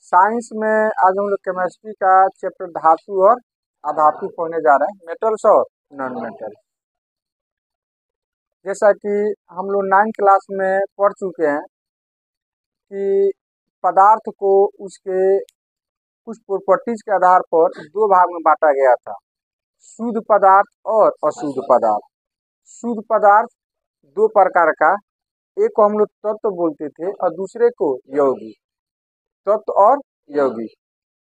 Science में आज हम लोग केमिस्ट्री का चैप्टर धातु और अधातु पढ़ने जा रहे हैं, मेटल्स और नॉन मेटल। जैसा कि हम लोग 9th क्लास में पढ़ चुके हैं कि पदार्थ को उसके कुछ प्रॉपर्टीज के आधार पर दो भाग में बांटा गया था, शुद्ध पदार्थ और अशुद्ध पदार्थ। शुद्ध पदार्थ दो प्रकार का, एक को हम लोग तत्व बोलते थे और दूसरे को यौगिक। तत्व और यौगिक।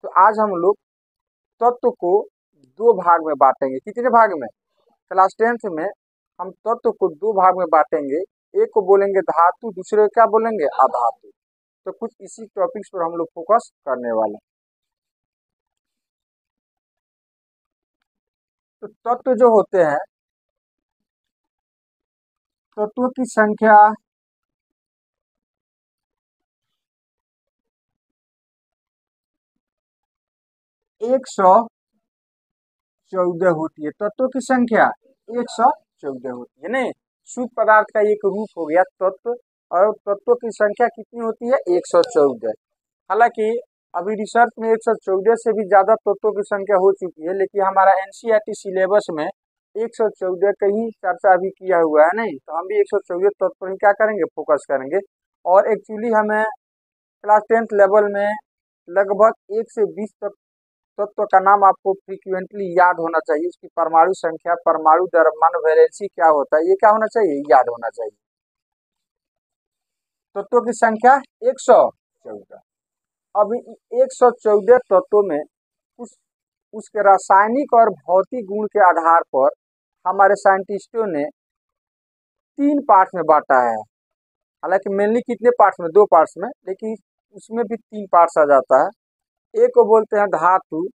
तो आज हम लोग तत्व को दो भाग में बांटेंगे। कितने भाग में? क्लास 10th में हम तत्व को दो भाग में बांटेंगे। एक को बोलेंगे धातु, दूसरे को क्या बोलेंगे? अधातु। तो कुछ इसी टॉपिक्स पर हम लोग फोकस करने वाले हैं। तो तत्व जो होते हैं, तत्वों की संख्या 114 होती है। तत्वों की संख्या 114 होती है। नहीं, शुद्ध पदार्थ का एक रूप हो गया तत्व, और तत्वों की संख्या कितनी होती है? 114। हालांकि अभी रिसर्च में 114 से भी ज्यादा तत्वों की संख्या हो चुकी है, लेकिन हमारा एनसीईआरटी सिलेबस में 114 का ही चर्चा अभी किया हुआ है। नहीं, तो हम भी 114 तत्व पर ही क्या करेंगे? फोकस करेंगे। और एक्चुअली हमें क्लास 10th लेवल में लगभग 1 से 20 तक तत्व का नाम आपको फ्रीक्वेंटली याद होना चाहिए। उसकी परमाणु संख्या, परमाणु द्रव्यमान, वैलेंसी क्या होता है, ये क्या होना चाहिए? याद होना चाहिए। तत्वों की संख्या 114। अब 114 तत्वों में उसके रासायनिक और भौतिक गुण के आधार पर हमारे साइंटिस्टों ने 3 पार्ट्स में बांटा है। हालांकि मेनली कितने पार्ट्स में? 2 पार्ट्स में, लेकिन उसमें भी 3 पार्ट्स आ जाता है। एक को बोलते हैं धातु,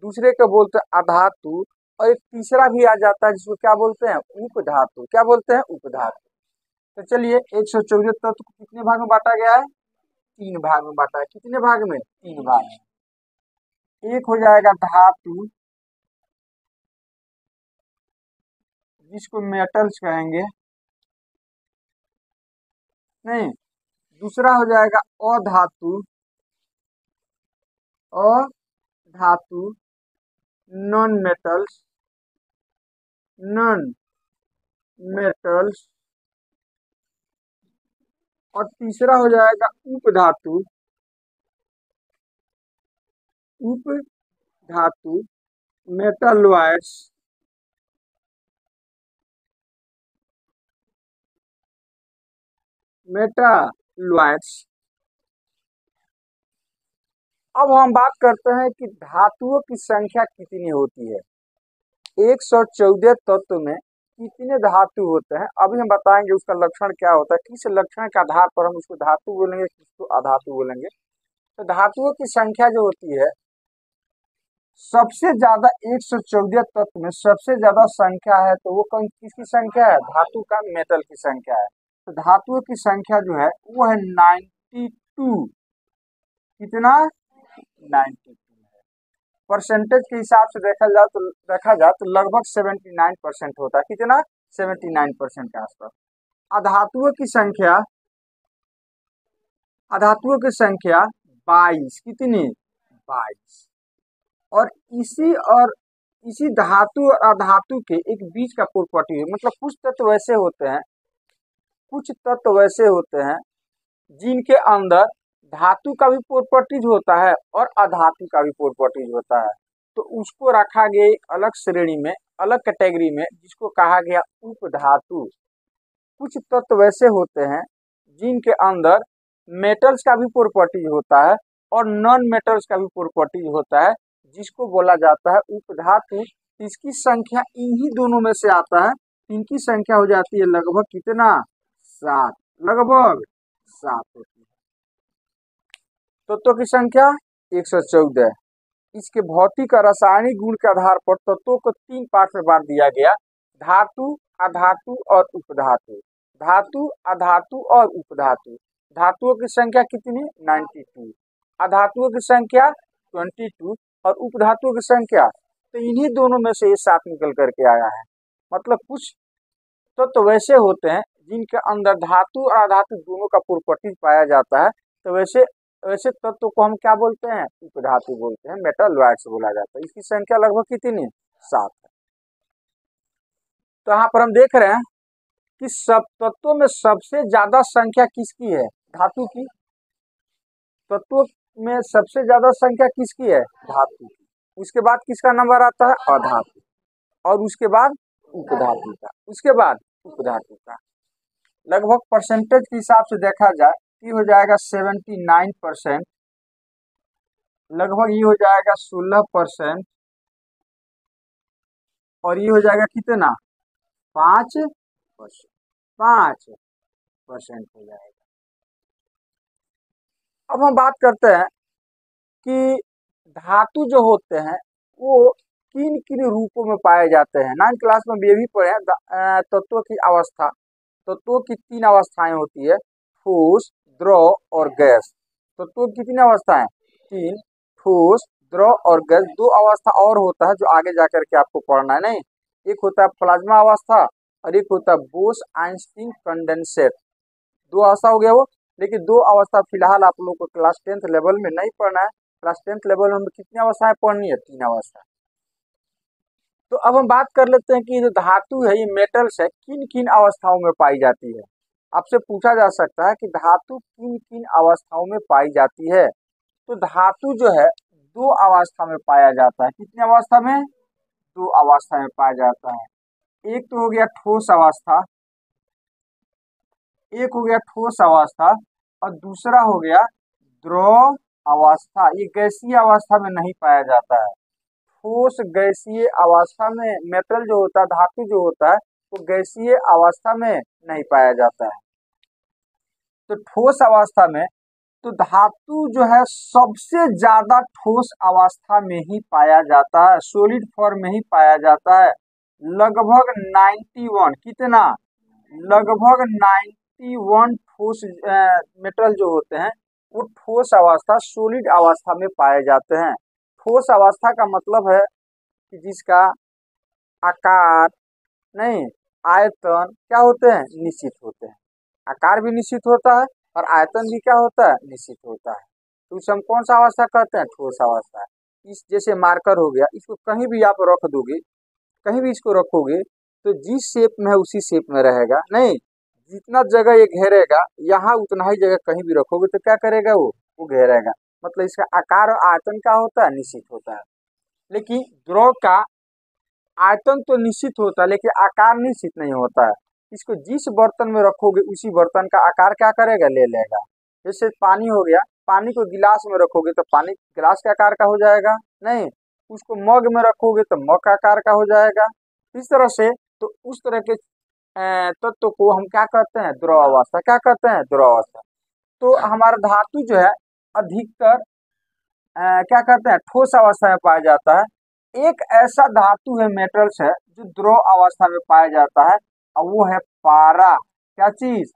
दूसरे को बोलते हैं अधातु, और एक तीसरा भी आ जाता है जिसको क्या बोलते हैं? उपधातु। क्या बोलते हैं? उपधातु। तो चलिए, 114 तत्व को कितने भाग में बांटा गया है? 3 भाग में बांटा है। कितने भाग में? 3 भाग में। एक हो जाएगा धातु, जिसको मेटल्स कहेंगे। नहीं, दूसरा हो जाएगा अधातु, अधातु नॉन मेटल्स, नॉन मेटल्स। और तीसरा हो जाएगा उपधातु, उपधातु मेटलॉइड्स, मेटालॉइड्स। अब हम बात करते हैं कि धातुओं की संख्या कितनी होती है। 114 तत्व में कितने धातु होते हैं, अभी हम बताएंगे उसका लक्षण क्या होता है, किस लक्षण के आधार पर हम उसको धातु बोलेंगे, किसको अधातु बोलेंगे। तो धातुओं की संख्या जो होती है, सबसे ज्यादा 114 तत्व में सबसे ज्यादा संख्या है, तो वो किसकी संख्या है? धातु का, मेटल की संख्या है। तो धातुओं की संख्या जो है वो है 92। कितना? 92 है। परसेंटेज के हिसाब से देखा जाए तो लगभग 79% होता है। कितना? 79% के आसपास। अधातुओं की संख्या, अधातुओं की संख्या 22। कितनी? 22। और इसी धातु और अधातु के एक बीच का प्रॉपर्टी है। मतलब कुछ तत्व वैसे होते हैं, कुछ तत्व वैसे होते हैं जिनके अंदर धातु का भी प्रॉपर्टीज होता है और अधातु का भी प्रॉपर्टीज होता है। तो उसको रखा गया एक अलग श्रेणी में, अलग कैटेगरी में, जिसको कहा गया उपधातु। कुछ तत्व वैसे होते हैं जिनके अंदर मेटल्स का भी प्रॉपर्टीज होता है और नॉन मेटल्स का भी प्रॉपर्टीज होता है, जिसको बोला जाता है उपधातु। इसकी संख्या इन्हीं दोनों में से आता है। इनकी संख्या हो जाती है लगभग कितना? 7। लगभग 7 होती है। तत्वों की संख्या 114। इसके भौतिक और रासायनिक गुण के आधार पर तत्वों को 3 पार्ट में बांट दिया गया, धातु, अधातु और उपधातु। धातु, अधातु और उपधातु। धातुओं की संख्या कितनी? 92। अधातुओं की संख्या 22 और उपधातुओं की संख्या, तो इन्हीं दोनों में से ये 7 निकल करके आया है। मतलब कुछ तत्व वैसे होते हैं जिनके अंदर धातु और अधातु दोनों का प्रॉपर्टीज पाया जाता है। तो वैसे ऐसे तत्व को हम क्या बोलते हैं? उपधातु बोलते हैं, मेटलॉइड्स बोला जाता है। इसकी संख्या लगभग कितनी? 7 है। तो यहाँ पर हम देख रहे हैं कि सब तत्वों में सबसे ज्यादा संख्या किसकी है? धातु की। तत्वों में सबसे ज्यादा संख्या किसकी है? धातु की। उसके बाद किसका नंबर आता है? अधातु। और उसके बाद उपधातु का। उसके बाद उपधातु का। लगभग परसेंटेज के हिसाब से देखा जाए ये हो जाएगा 79%, लगभग ये हो जाएगा 16%, और ये हो जाएगा कितना? 5%। 5% हो जाएगा। अब हम बात करते हैं कि धातु जो होते हैं वो किन किन रूपों में पाए जाते हैं। 9th क्लास में भी ये भी पढ़े हैं तत्वों की अवस्था। तत्वों की 3 अवस्थाएं होती है, ठोस, द्रव और गैस। तत्वों की कितनी अवस्था है? 3। ठोस, द्रव और गैस। 2 अवस्था और होता है जो आगे जाकर के आपको पढ़ना है। नहीं, एक होता है प्लाज्मा अवस्था और एक होता है बोस आइंस्टीन कंडेंसेट। 2 अवस्था हो गया वो। लेकिन 2 अवस्था फिलहाल आप लोग को क्लास 10th लेवल में नहीं पढ़ना है। क्लास 10th लेवल में कितनी अवस्थाएं पढ़नी है? 3 अवस्था। तो अब हम बात कर लेते हैं कि जो धातु है, ये मेटल्स है, किन किन अवस्थाओं में पाई जाती है। आपसे पूछा जा सकता है कि धातु किन किन अवस्थाओं में पाई जाती है। तो धातु जो है 2 अवस्था में पाया जाता है। कितनी अवस्था में? 2 अवस्था में पाया जाता है। एक तो हो गया ठोस अवस्था, एक हो गया ठोस अवस्था, और दूसरा हो गया द्रव अवस्था। ये गैसीय अवस्था में नहीं पाया जाता है। ठोस गैसीय अवस्था में मेटल जो होता है, धातु जो होता है, वो गैसीय अवस्था में नहीं पाया जाता है। तो ठोस अवस्था में तो धातु जो है सबसे ज्यादा ठोस अवस्था में ही पाया जाता है, सॉलिड फॉर्म में ही पाया जाता है। लगभग 91, कितना? लगभग 91 ठोस मेटल जो होते हैं वो ठोस अवस्था, सॉलिड अवस्था में पाए जाते हैं। ठोस अवस्था का मतलब है कि जिसका आकार नहीं, आयतन क्या होते हैं? निश्चित होते हैं। आकार भी निश्चित होता है और आयतन भी क्या होता है? निश्चित होता है। तो उसे हम कौन सा अवस्था कहते हैं? ठोस अवस्था। इस जैसे मार्कर हो गया, इसको कहीं भी आप रख दोगे, कहीं भी इसको रखोगे तो जिस शेप में है उसी शेप में रहेगा। नहीं, जितना जगह ये घेरेगा यहाँ उतना ही जगह कहीं भी रखोगे तो क्या करेगा? वो घेरेगा। मतलब इसका आकार और आयतन क्या होता है? निश्चित होता है। लेकिन द्रव का आयतन तो निश्चित होता है लेकिन आकार निश्चित नहीं होता है। इसको जिस बर्तन में रखोगे उसी बर्तन का आकार क्या करेगा? ले लेगा। जैसे पानी हो गया, पानी को गिलास में रखोगे तो पानी गिलास के आकार का हो जाएगा। नहीं, उसको मग में रखोगे तो मग का आकार का हो जाएगा। इस तरह से तो उस तरह के तत्व को हम क्या कहते हैं? द्रव अवस्था। क्या कहते हैं? द्रव अवस्था। तो हमारा धातु जो है अधिकतर क्या कहते हैं? ठोस अवस्था में पाया जाता है। एक ऐसा धातु है, मेटल्स है, जो द्रव अवस्था में पाया जाता है और वो है पारा। क्या चीज?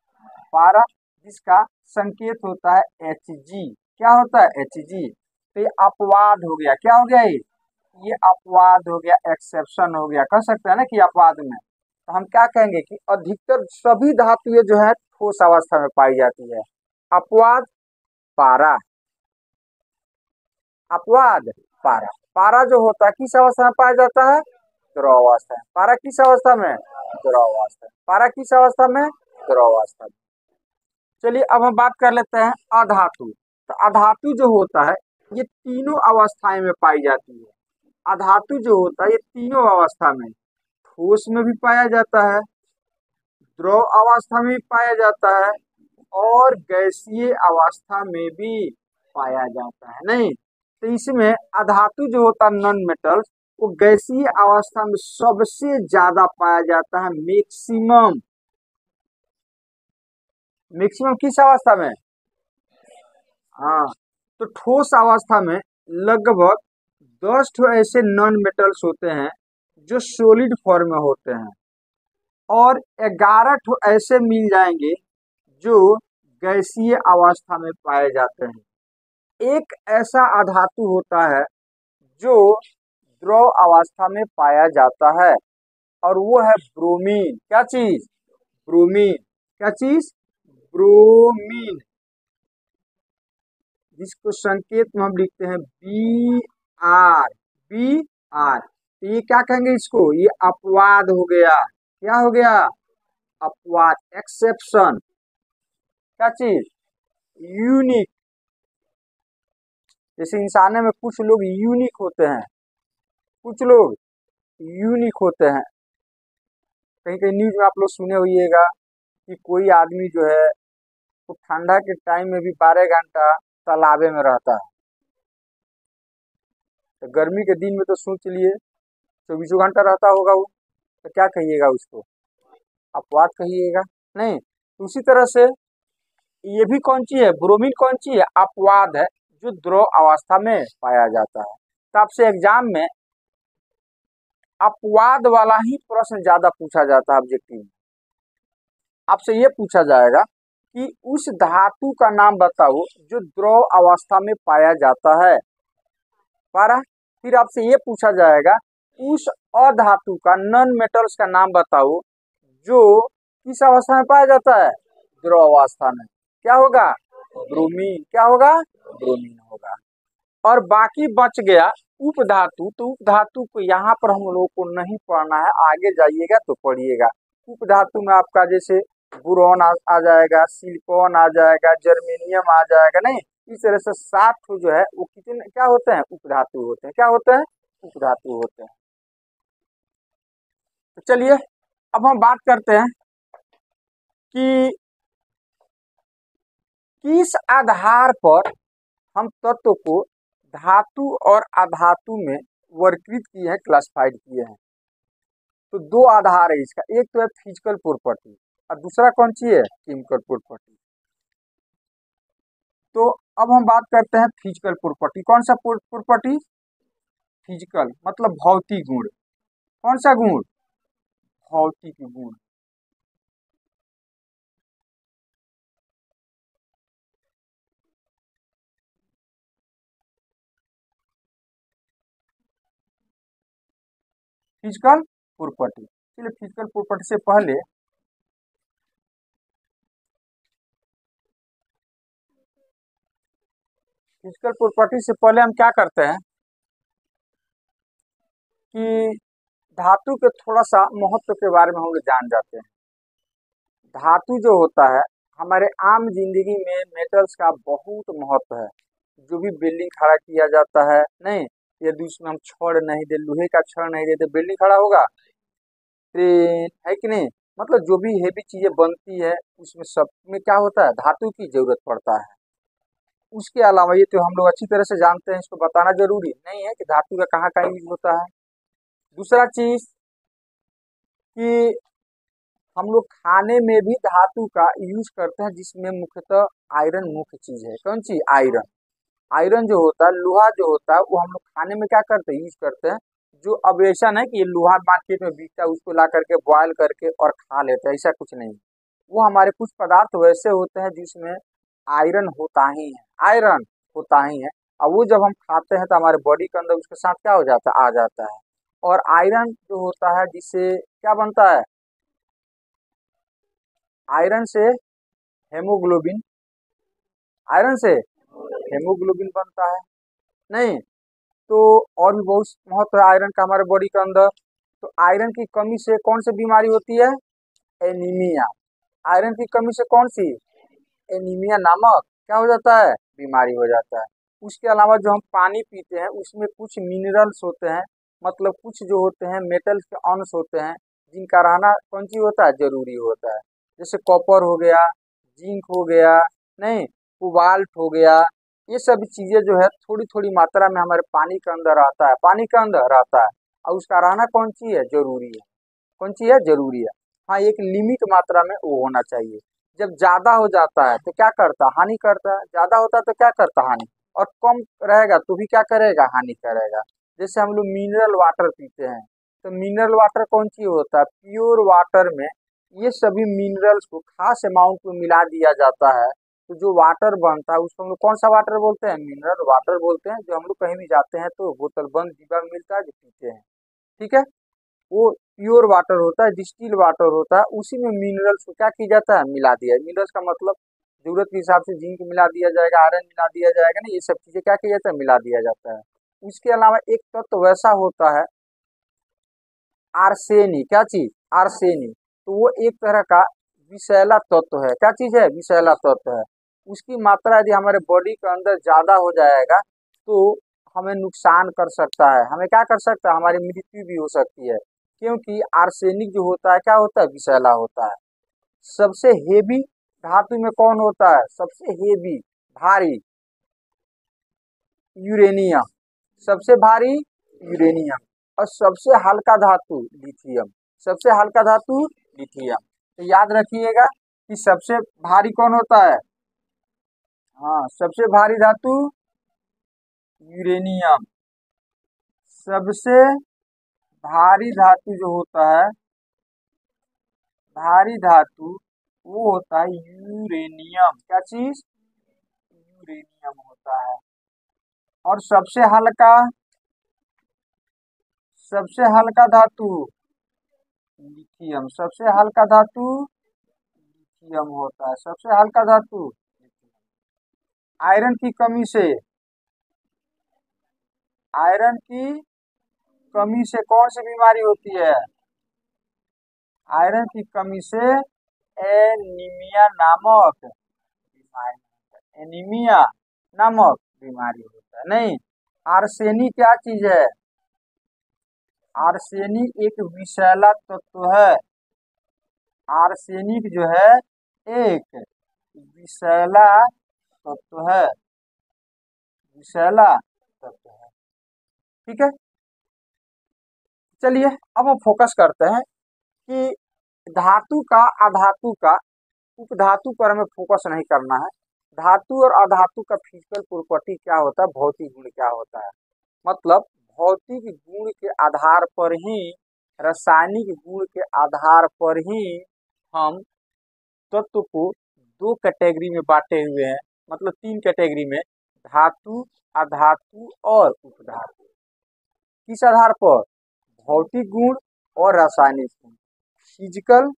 पारा, जिसका संकेत होता है Hg। क्या होता है? Hg। तो ये अपवाद हो गया। क्या हो गया? ये अपवाद हो गया, एक्सेप्शन हो गया। कह सकते हैं ना कि अपवाद में। तो हम क्या कहेंगे कि अधिकतर सभी धातुएं जो है ठोस अवस्था में पाई जाती है। अपवाद पारा, अपवाद पारा। पारा जो होता है किस अवस्था में पाया जाता है? द्रव अवस्था में। पारा किस अवस्था में? द्रव अवस्था में। पारा किस अवस्था में? द्रव अवस्था में। चलिए अब हम बात कर लेते हैं अधातु। तो अधातु जो होता है ये तीनों अवस्थाएं में पाई जाती है। अधातु जो होता है ये तीनों अवस्था में, ठोस में भी पाया जाता है, द्रव अवस्था में भी पाया जाता है और गैसीय अवस्था में भी पाया जाता है। नहीं, तो इसमें अधातु जो होता है नॉन मेटल्स, वो गैसीय अवस्था में सबसे ज्यादा पाया जाता है। मैक्सिमम, मैक्सिमम किस अवस्था में? हाँ, तो ठोस अवस्था में लगभग 10 ठो ऐसे नॉन मेटल्स होते हैं जो सॉलिड फॉर्म में होते हैं और 11 ठो ऐसे मिल जाएंगे जो गैसीय अवस्था में पाए जाते हैं। एक ऐसा अधातु होता है जो द्रव अवस्था में पाया जाता है और वो है ब्रोमीन। क्या चीज? ब्रोमीन। क्या चीज? ब्रोमीन। जिसको संकेत में हम लिखते हैं Br, Br। तो ये क्या कहेंगे इसको, ये अपवाद हो गया। क्या हो गया, अपवाद, एक्सेप्शन। क्या चीज, यूनिक। जैसे इंसानों में कुछ लोग यूनिक होते हैं, कुछ लोग यूनिक होते हैं। कहीं कहीं न्यूज में आप लोग सुने होइएगा कि कोई आदमी जो है वो ठंडा के टाइम में भी 12 घंटा तालाबे में रहता है। तो गर्मी के दिन में तो सोच लिए 24 घंटा रहता होगा वो, तो क्या कहिएगा उसको, अपवाद कहिएगा, नहीं। तो उसी तरह से ये भी कौन सी है, ब्रोमीन कौन सी है, अपवाद है, जो द्रव अवस्था में पाया जाता है। तो आपसे एग्जाम में अपवाद वाला ही प्रश्न ज्यादा पूछा जाता है ऑब्जेक्टिव में। आपसे ये पूछा जाएगा कि उस धातु का नाम बताओ जो द्रव अवस्था में पाया जाता है, पारा। फिर आपसे ये पूछा जाएगा उस अधातु का, नॉन मेटल्स का नाम बताओ जो किस अवस्था में पाया जाता है, द्रव अवस्था में। क्या होगा, ब्रोमीन। क्या होगा, ब्रोमीन होगा। और बाकी बच गया उपधातु। तो उपधातु को यहाँ पर हम लोगों को नहीं पढ़ना है, आगे जाइएगा तो पढ़िएगा। उपधातु में आपका जैसे बोरॉन आ जाएगा, सिलिकॉन आ जाएगा, जर्मेनियम आ जाएगा, नहीं। इस तरह से 7 जो है वो कितने क्या होते हैं, उपधातु होते हैं। क्या होते हैं, उपधातु होते हैं। तो चलिए अब हम बात करते हैं कि किस आधार पर हम तत्व को धातु और अधातु में वर्गीकृत किए हैं, क्लासिफाइड किए हैं। तो 2 आधार है इसका, एक तो है फिजिकल प्रॉपर्टी और दूसरा कौन सी है, केमिकल प्रॉपर्टी। तो अब हम बात करते हैं फिजिकल प्रॉपर्टी। कौन सा प्रॉपर्टी, फिजिकल मतलब भौतिक गुण। कौन सा गुण, भौतिक गुण। Physical property. चलिए फिजिकल प्रॉपर्टी से पहले हम क्या करते हैं कि धातु के थोड़ा सा महत्व के बारे में हम लोग जान जाते हैं। धातु जो होता है हमारे आम जिंदगी में मेटल्स का बहुत महत्व है। जो भी बिल्डिंग खड़ा किया जाता है, नहीं, यदि उसमें हम छड़ नहीं दे, लोहे का छड़ नहीं देते, बिल्डिंग खड़ा होगा, ट्रेन है कि नहीं। मतलब जो भी हेवी चीजें बनती है उसमें सब में क्या होता है, धातु की जरूरत पड़ता है। उसके अलावा ये तो हम लोग अच्छी तरह से जानते हैं, इसको बताना जरूरी नहीं है कि धातु का कहाँ कहाँ यूज होता है। दूसरा चीज कि हम लोग खाने में भी धातु का यूज करते हैं, जिसमें मुख्यतः आयरन मुख्य चीज है। कौन सी, आयरन। आयरन जो होता है, लोहा जो होता है, वो हम लोग खाने में क्या करते हैं, यूज करते हैं। जो अब ऐसा नहीं कि ये लोहा मार्केट में बिकता है उसको ला करके बॉयल करके और खा लेते हैं, ऐसा कुछ नहीं। वो हमारे कुछ पदार्थ वैसे होते हैं जिसमें आयरन होता ही है, आयरन होता ही है। और वो जब हम खाते हैं तो हमारे बॉडी के अंदर उसके साथ क्या हो जाता है, आ जाता है। और आयरन जो होता है जिससे क्या बनता है, आयरन से हेमोग्लोबिन, आयरन से हेमोग्लोबिन बनता है, नहीं। तो और भी बहुत महत्व है आयरन का हमारे बॉडी के अंदर। तो आयरन की कमी से कौन सी बीमारी होती है, एनीमिया। आयरन की कमी से कौन सी, एनीमिया नामक क्या हो जाता है, बीमारी हो जाता है। उसके अलावा जो हम पानी पीते हैं उसमें कुछ मिनरल्स होते हैं, मतलब कुछ जो होते हैं मेटल्स के अंश होते हैं, जिनका रहना कौन सी होता है, जरूरी होता है। जैसे कॉपर हो गया, जिंक हो गया, नहीं, कोबाल्ट हो गया। ये सब चीजें जो है थोड़ी थोड़ी मात्रा में हमारे पानी के अंदर रहता है, पानी के अंदर रहता है। और उसका रहना कौन सी है, जरूरी है। कौन सी है, जरूरी है। हाँ, एक लिमिट मात्रा में वो होना चाहिए। जब ज्यादा हो जाता है तो क्या करता है, हानि करता है। ज्यादा होता है तो क्या करता है, हानि। और कम रहेगा तो भी क्या करेगा, हानि करेगा। जैसे हम लोग मिनरल वाटर पीते हैं, तो मिनरल वाटर कौन सी होता है, प्योर वाटर में ये सभी मिनरल्स को खास अमाउंट में मिला दिया जाता है। तो जो वाटर बनता है उसको हम लोग कौन सा वाटर बोलते हैं, मिनरल वाटर बोलते हैं। जो हम लोग कहीं भी जाते हैं तो बोतल बंद डिब्बा में मिलता है, जो पीते हैं, ठीक है। वो प्योर वाटर होता है, डिस्टिल वाटर होता है, उसी में मिनरल्स को क्या किया जाता है, मिला दिया। मिनरल्स का मतलब जरूरत के हिसाब से जिंक मिला दिया जाएगा, आयरन मिला दिया जाएगा, ना ये सब चीजें क्या किया जाता है, मिला दिया जाता है। उसके अलावा एक तत्व वैसा होता है आर्सेनी, क्या चीज, आर्सेनी, तो वो एक तरह का विषैला तत्व है। क्या चीज है, विषैला तत्व है। उसकी मात्रा यदि हमारे बॉडी के अंदर ज्यादा हो जाएगा तो हमें नुकसान कर सकता है, हमें क्या कर सकता है, हमारी मृत्यु भी हो सकती है, क्योंकि आर्सेनिक जो होता है क्या होता है, विषैला होता है। सबसे हेवी धातु में कौन होता है, सबसे हेवी भारी, यूरेनियम, सबसे भारी यूरेनियम। और सबसे हल्का धातु लिथियम, सबसे हल्का धातु लिथियम। तो याद रखिएगा कि सबसे भारी कौन होता है, हाँ सबसे भारी धातु यूरेनियम। सबसे भारी धातु जो होता है, भारी धातु वो होता है यूरेनियम। क्या चीज, यूरेनियम होता है। और सबसे हल्का धातु लिथियम, सबसे हल्का धातु लिथियम होता है, सबसे हल्का धातु। आयरन की कमी से, आयरन की कमी से कौन सी बीमारी होती है, आयरन की कमी से एनीमिया नामक बीमारी, एनीमिया नामक बीमारी होता है। नहीं, आर्सेनी क्या चीज है, आर्सेनिक एक विषैला तत्व है। आर्सेनिक जो है एक विषैला तत्व है, विषैला तत्व है। ठीक है, चलिए अब हम फोकस करते हैं कि धातु का अधातु का, उपधातु पर हमें फोकस नहीं करना है। धातु और अधातु का फिजिकल प्रॉपर्टी क्या होता है, भौतिक गुण क्या होता है, मतलब भौतिक गुण के आधार पर ही, रासायनिक गुण के आधार पर ही हम तत्व को दो कैटेगरी में बांटे हुए हैं, मतलब तीन कैटेगरी में, धातु, अधातु और उपधातु। किस आधार पर, भौतिक गुण और रासायनिक गुण, फिजिकल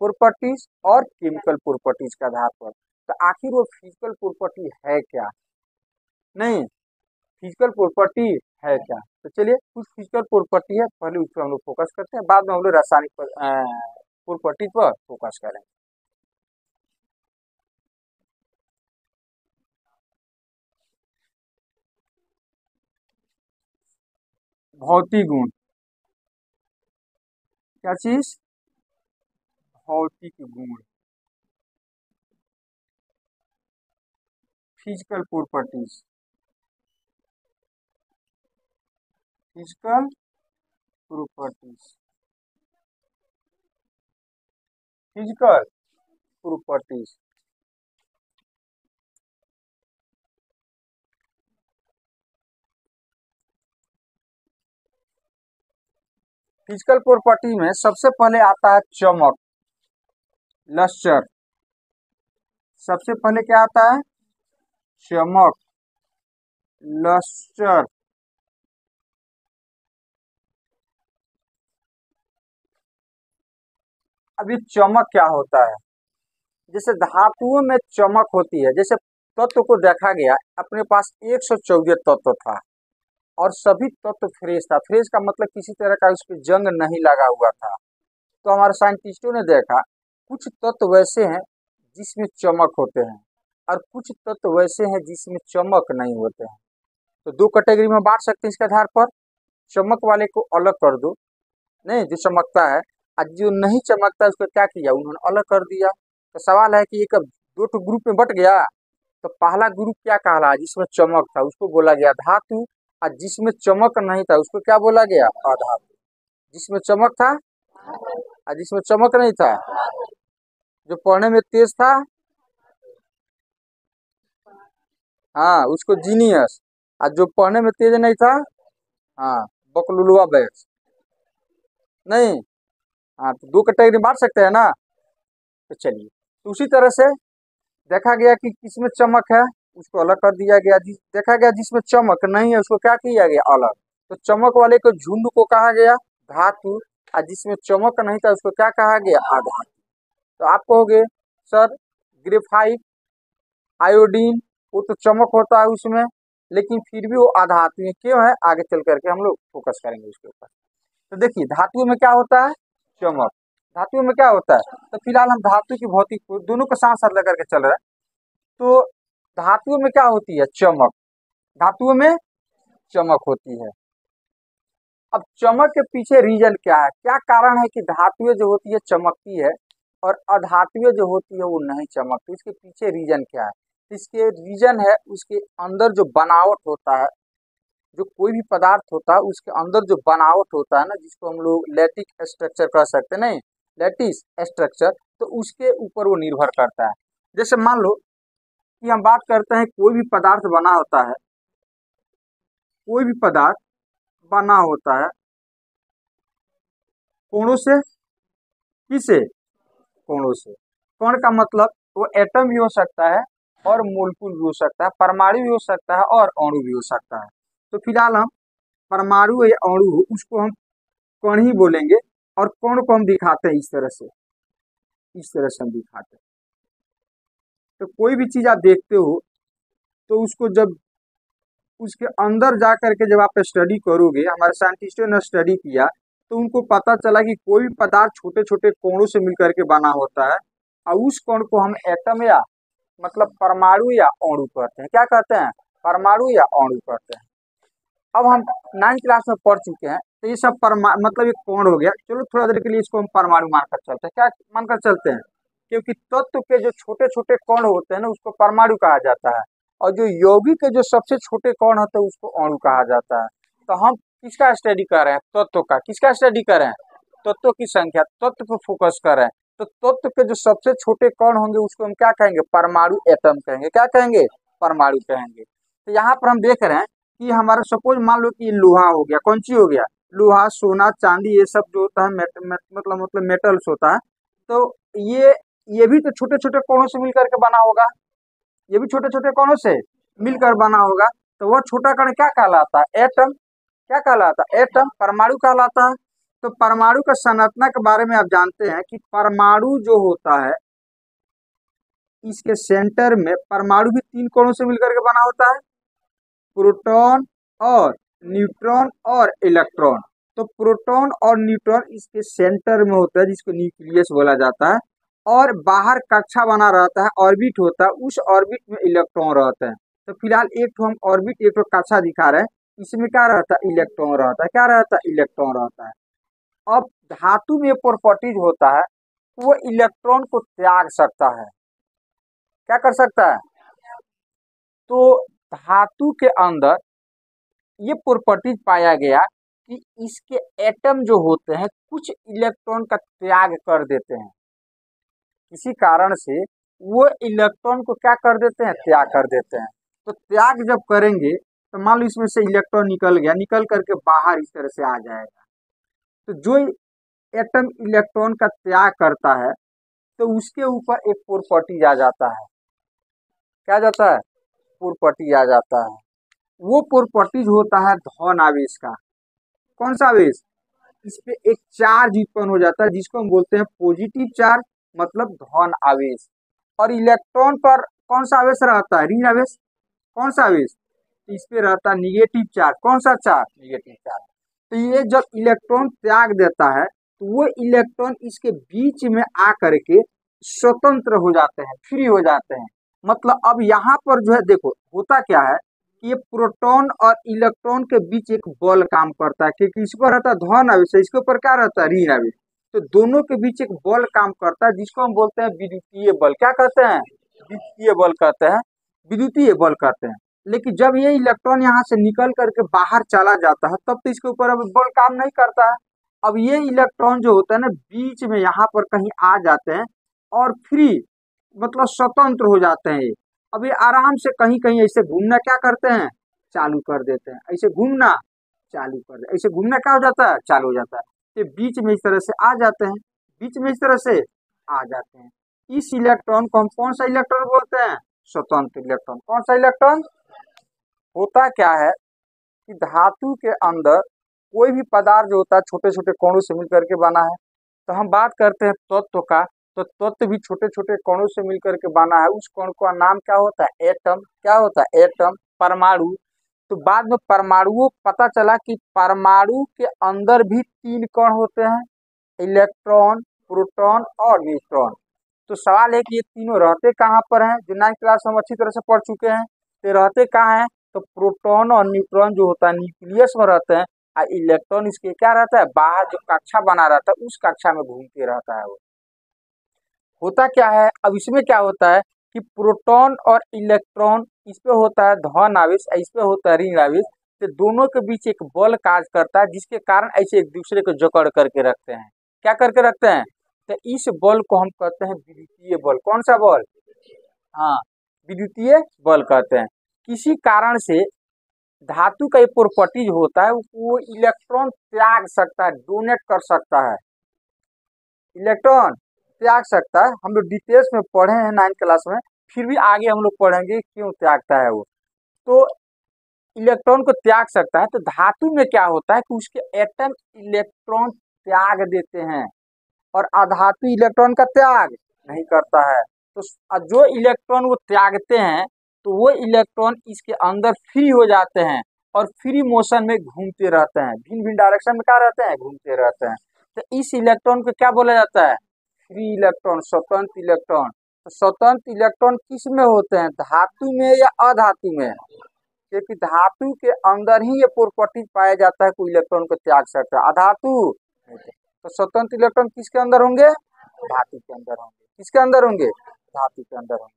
प्रॉपर्टीज और केमिकल प्रॉपर्टीज के आधार पर। तो आखिर वो फिजिकल प्रॉपर्टी है क्या, नहीं फिजिकल प्रॉपर्टी है क्या, तो चलिए कुछ फिजिकल प्रॉपर्टी है, पहले उस पर हम लोग फोकस करते हैं, बाद में हम लोग रासायनिक प्रॉपर्टी पर फोकस करें। भौतिक गुण, क्या चीज, भौतिक गुण, physical properties, physical properties, physical properties. Physical property में सबसे पहले आता है चमक, लस्टर। सबसे पहले क्या आता है, चमक, लस्टर। अब ये चमक क्या होता है, जैसे धातुओं में चमक होती है, जैसे तत्व को देखा गया, अपने पास 114 तत्व था और सभी तत्व फ्रेश था। फ्रेश का मतलब किसी तरह का उस पर जंग नहीं लगा हुआ था। तो हमारे साइंटिस्टों ने देखा कुछ तत्व वैसे हैं जिसमें चमक होते हैं और कुछ तत्व वैसे हैं जिसमें चमक नहीं होते हैं। तो दो कैटेगरी में बांट सकते हैं इसके आधार पर। चमक वाले को अलग कर दो, नहीं जो चमकता है, और जो नहीं चमकता है उसको क्या किया, उन्होंने अलग कर दिया। तो सवाल है कि एक दो तो ग्रुप में बट गया, तो पहला ग्रुप क्या कहला, जिसमें चमक था उसको बोला गया धातु, और जिसमें चमक नहीं था उसको क्या बोला गया, अधातु। जिसमें चमक था और जिसमें चमक नहीं था, जो पढ़ने में तेज था, हाँ उसको जीनियस, और जो पढ़ने में तेज नहीं था, हाँ बकलुलवा बैच। नहीं, हाँ तो दो कैटेगरी बांट सकते हैं ना। तो चलिए, तो उसी तरह से देखा गया कि किसमें चमक है उसको अलग कर दिया गया, देखा गया जिसमें चमक नहीं है उसको क्या किया गया, अलग। तो चमक वाले को झुंड को कहा गया धातु, और जिसमें चमक नहीं था उसको क्या कहा गया, आधातु। तो आप कहोगे सर ग्रेफाइट आयोडीन, वो तो चमक होता है उसमें, लेकिन फिर भी वो अधातु है। क्यों है, आगे चल करके हम लोग फोकस करेंगे उसके ऊपर। तो देखिए धातुओं में क्या होता है, चमक। धातुओं में क्या होता है, तो फिलहाल हम धातु की भौतिक दोनों को साथ साथ लेकर के चल रहे हैं। तो धातुओं में क्या होती है, चमक। धातुओं में चमक होती है। अब चमक के पीछे रीजन क्या है, क्या कारण है कि धातुएं जो होती है चमकती है और अधातुएं जो होती है वो नहीं चमकती। इसके पीछे रीजन क्या है, इसके रीजन है उसके अंदर जो बनावट होता है, जो कोई भी पदार्थ होता है उसके अंदर जो बनावट होता है ना, जिसको हम लोग लैटिक स्ट्रक्चर कह सकते हैं, नहीं लैटिस स्ट्रक्चर, तो उसके ऊपर वो निर्भर करता है। जैसे मान लो कि हम बात करते हैं कोई भी पदार्थ बना होता है, कोई भी पदार्थ बना होता है कोणों से, किसे, कोणों से। कोण का मतलब वो एटम भी हो सकता है और मोलिक्यूल भी हो सकता है, परमाणु भी हो सकता है और अणु भी हो सकता है। तो फिलहाल हम परमाणु या अणु उसको हम कण ही बोलेंगे, और कण को हम दिखाते हैं इस तरह से, इस तरह से हम दिखाते हैं। तो कोई भी चीज आप देखते हो तो उसको जब उसके अंदर जा करके जब आप स्टडी करोगे, हमारे साइंटिस्टों ने स्टडी किया तो उनको पता चला कि कोई भी पदार्थ छोटे छोटे कोणों से मिलकर के बना होता है, और उस कोण को हम एटम या मतलब परमाणु या अणु कहते हैं। क्या कहते हैं, परमाणु या अणु कहते हैं। अब हम 9th क्लास में पढ़ चुके हैं, तो ये सब मतलब एक कोण हो गया। चलो थोड़ा देर के लिए इसको हम परमाणु मानकर चलते हैं। क्या मानकर चलते हैं, क्योंकि तत्व के जो छोटे छोटे कण होते हैं ना उसको परमाणु कहा जाता है, और जो यौगिक के जो सबसे छोटे कण होते हैं उसको अणु कहा जाता है। तो हम किसका स्टडी कर रहे हैं, तत्व का। किसका स्टडी कर रहे हैं, तत्वों की संख्या, तत्व पर फोकस कर रहे हैं। तो तत्व के जो सबसे छोटे कण होंगे उसको हम क्या कहेंगे, परमाणु, एटम कहेंगे। क्या कहेंगे, परमाणु कहेंगे। तो यहाँ पर हम देख रहे हैं कि हमारा सपोज मान लो कि लोहा हो गया, कौन सी हो गया, लोहा, सोना, चांदी, ये सब जो होता है मतलब मेटल्स होता है। तो ये भी तो छोटे छोटे कोणों से मिलकर के बना होगा, ये भी छोटे छोटे कोणों से मिलकर बना होगा। तो वह छोटा कण क्या कहलाता है, एटम। क्या कहलाता है, एटम, परमाणु कहलाता है। तो परमाणु का संरचना के बारे में आप जानते हैं कि परमाणु जो होता है इसके सेंटर में, परमाणु भी 3 कोणों से मिलकर के बना होता है, प्रोटॉन और न्यूट्रॉन और इलेक्ट्रॉन। तो प्रोटॉन और न्यूट्रॉन इसके सेंटर में होता है जिसको न्यूक्लियस बोला जाता है, और बाहर कक्षा बना रहता है, ऑर्बिट होता है, उस ऑर्बिट में इलेक्ट्रॉन रहते हैं। तो फिलहाल एक तो हम ऑर्बिट, एक तो कक्षा दिखा रहे हैं, इसमें क्या रहता है, इलेक्ट्रॉन रहता है। क्या रहता है, इलेक्ट्रॉन रहता है। अब धातु में प्रॉपर्टीज होता है, वो इलेक्ट्रॉन को त्याग सकता है। क्या कर सकता है, तो धातु के अंदर ये प्रॉपर्टीज पाया गया कि इसके एटम जो होते हैं कुछ इलेक्ट्रॉन का त्याग कर देते हैं, किसी कारण से वो इलेक्ट्रॉन को क्या कर देते हैं, त्याग कर देते हैं। तो त्याग जब करेंगे तो मान लो इसमें से इलेक्ट्रॉन निकल गया, निकल करके बाहर इस तरह से आ जाएगा। तो जो एटम इलेक्ट्रॉन का त्याग करता है तो उसके ऊपर एक प्रॉपर्टी आ जाता है। क्या जाता है, प्रॉपर्टी आ जाता है। वो प्रॉपर्टीज होता है धन आवेश का। कौन सा आवेश, इस पे एक चार्ज उत्पन्न हो जाता है जिसको हम बोलते हैं पॉजिटिव चार्ज, मतलब धन आवेश। और इलेक्ट्रॉन पर कौन सा आवेश रहता है, ऋण आवेश। कौन सा आवेश, इस पे रहता है निगेटिव चार्ज। कौन सा चार्ज, निगेटिव चार्ज। तो ये जब इलेक्ट्रॉन त्याग देता है तो वो इलेक्ट्रॉन इसके बीच में आ करके स्वतंत्र हो जाते हैं, फ्री हो जाते हैं। मतलब अब यहाँ पर जो है देखो होता क्या है कि ये प्रोटॉन और इलेक्ट्रॉन के बीच एक बल काम करता है, क्योंकि इस पर रहता है धन आवेश, इसके ऊपर क्या रहता है, ऋण आवेश। तो दोनों के बीच एक बल काम करता है जिसको हम बोलते हैं विद्युतीय बल। क्या कहते हैं, विद्युतीय बल कहते हैं, विद्युतीय बल कहते हैं। लेकिन जब ये इलेक्ट्रॉन यहाँ से निकल करके बाहर चला जाता है तब तो इसके ऊपर अब बल काम नहीं करता है। अब ये इलेक्ट्रॉन जो होता है ना बीच में यहाँ पर कहीं आ जाते हैं और फ्री मतलब स्वतंत्र हो जाते हैं। अब ये आराम से कहीं कहीं ऐसे घूमना क्या करते हैं, चालू कर देते हैं। ऐसे घूमना चालू कर दे, ऐसे घूमना क्या हो जाता है, चालू हो जाता है। ये बीच में इस तरह से आ जाते हैं, बीच में इस तरह से आ जाते हैं। इस इलेक्ट्रॉन को हम कौन सा इलेक्ट्रॉन बोलते हैं, स्वतंत्र इलेक्ट्रॉन। कौन सा इलेक्ट्रॉन। होता क्या है कि धातु के अंदर कोई भी पदार्थ जो होता है छोटे छोटे कोणों से मिलकर के बना है। तो हम बात करते हैं तत्व का, तो तत्व भी छोटे छोटे कणों से मिलकर के बना है। उस कण का नाम क्या होता है? एटम। क्या होता है? एटम, परमाणु। तो बाद में परमाणुओं पता चला कि परमाणु के अंदर भी 3 कण होते हैं, इलेक्ट्रॉन, प्रोटॉन और न्यूट्रॉन। तो सवाल है कि ये तीनों रहते कहाँ पर हैं? जो 9th क्लास में हम अच्छी तरह से पढ़ चुके हैं। तो रहते कहाँ हैं? तो प्रोटॉन और न्यूट्रॉन जो होता है न्यूक्लियस में रहते हैं, और इलेक्ट्रॉन इसके क्या रहता है? बाहर जो कक्षा बना रहता है उस कक्षा में घूमते रहता है। वो होता क्या है? अब इसमें क्या होता है कि प्रोटॉन और इलेक्ट्रॉन, इस पे होता है धन आवेश, इस पे होता है ऋण आवेश। तो दोनों के बीच एक बल कार्य करता है, जिसके कारण ऐसे एक दूसरे को जकड़ करके रखते हैं। क्या करके रखते हैं? तो इस बल को हम कहते हैं विद्युतीय बल। कौन सा बल? हाँ, विद्युतीय बल कहते हैं। किसी कारण से धातु का ये प्रॉपर्टीज होता है, वो इलेक्ट्रॉन त्याग सकता है, डोनेट कर सकता है, इलेक्ट्रॉन त्याग सकता है। हम लोग डिटेल्स में पढ़े हैं 9th क्लास में, फिर भी आगे हम लोग पढ़ेंगे क्यों त्यागता है वो। तो इलेक्ट्रॉन को त्याग सकता है। तो धातु में क्या होता है कि उसके एटम इलेक्ट्रॉन त्याग देते हैं, और अधातु इलेक्ट्रॉन का त्याग नहीं करता है। तो जो इलेक्ट्रॉन वो त्यागते हैं, तो वो इलेक्ट्रॉन इसके अंदर फ्री हो जाते हैं, और फ्री मोशन में घूमते रहते हैं, भिन्न भिन्न डायरेक्शन में क्या रहते हैं? घूमते रहते हैं। तो इस इलेक्ट्रॉन को क्या बोला जाता है? फ्री इलेक्ट्रॉन, स्वतंत्र इलेक्ट्रॉन। तो स्वतंत्र इलेक्ट्रॉन किस में होते हैं? धातु में या अधातु में? क्योंकि धातु के अंदर ही ये प्रॉपर्टी पाया जाता है, कोई इलेक्ट्रॉन को त्याग सकता है। अधातु तो स्वतंत्र इलेक्ट्रॉन किसके अंदर होंगे? धातु के अंदर होंगे। किसके अंदर होंगे? धातु के अंदर होंगे।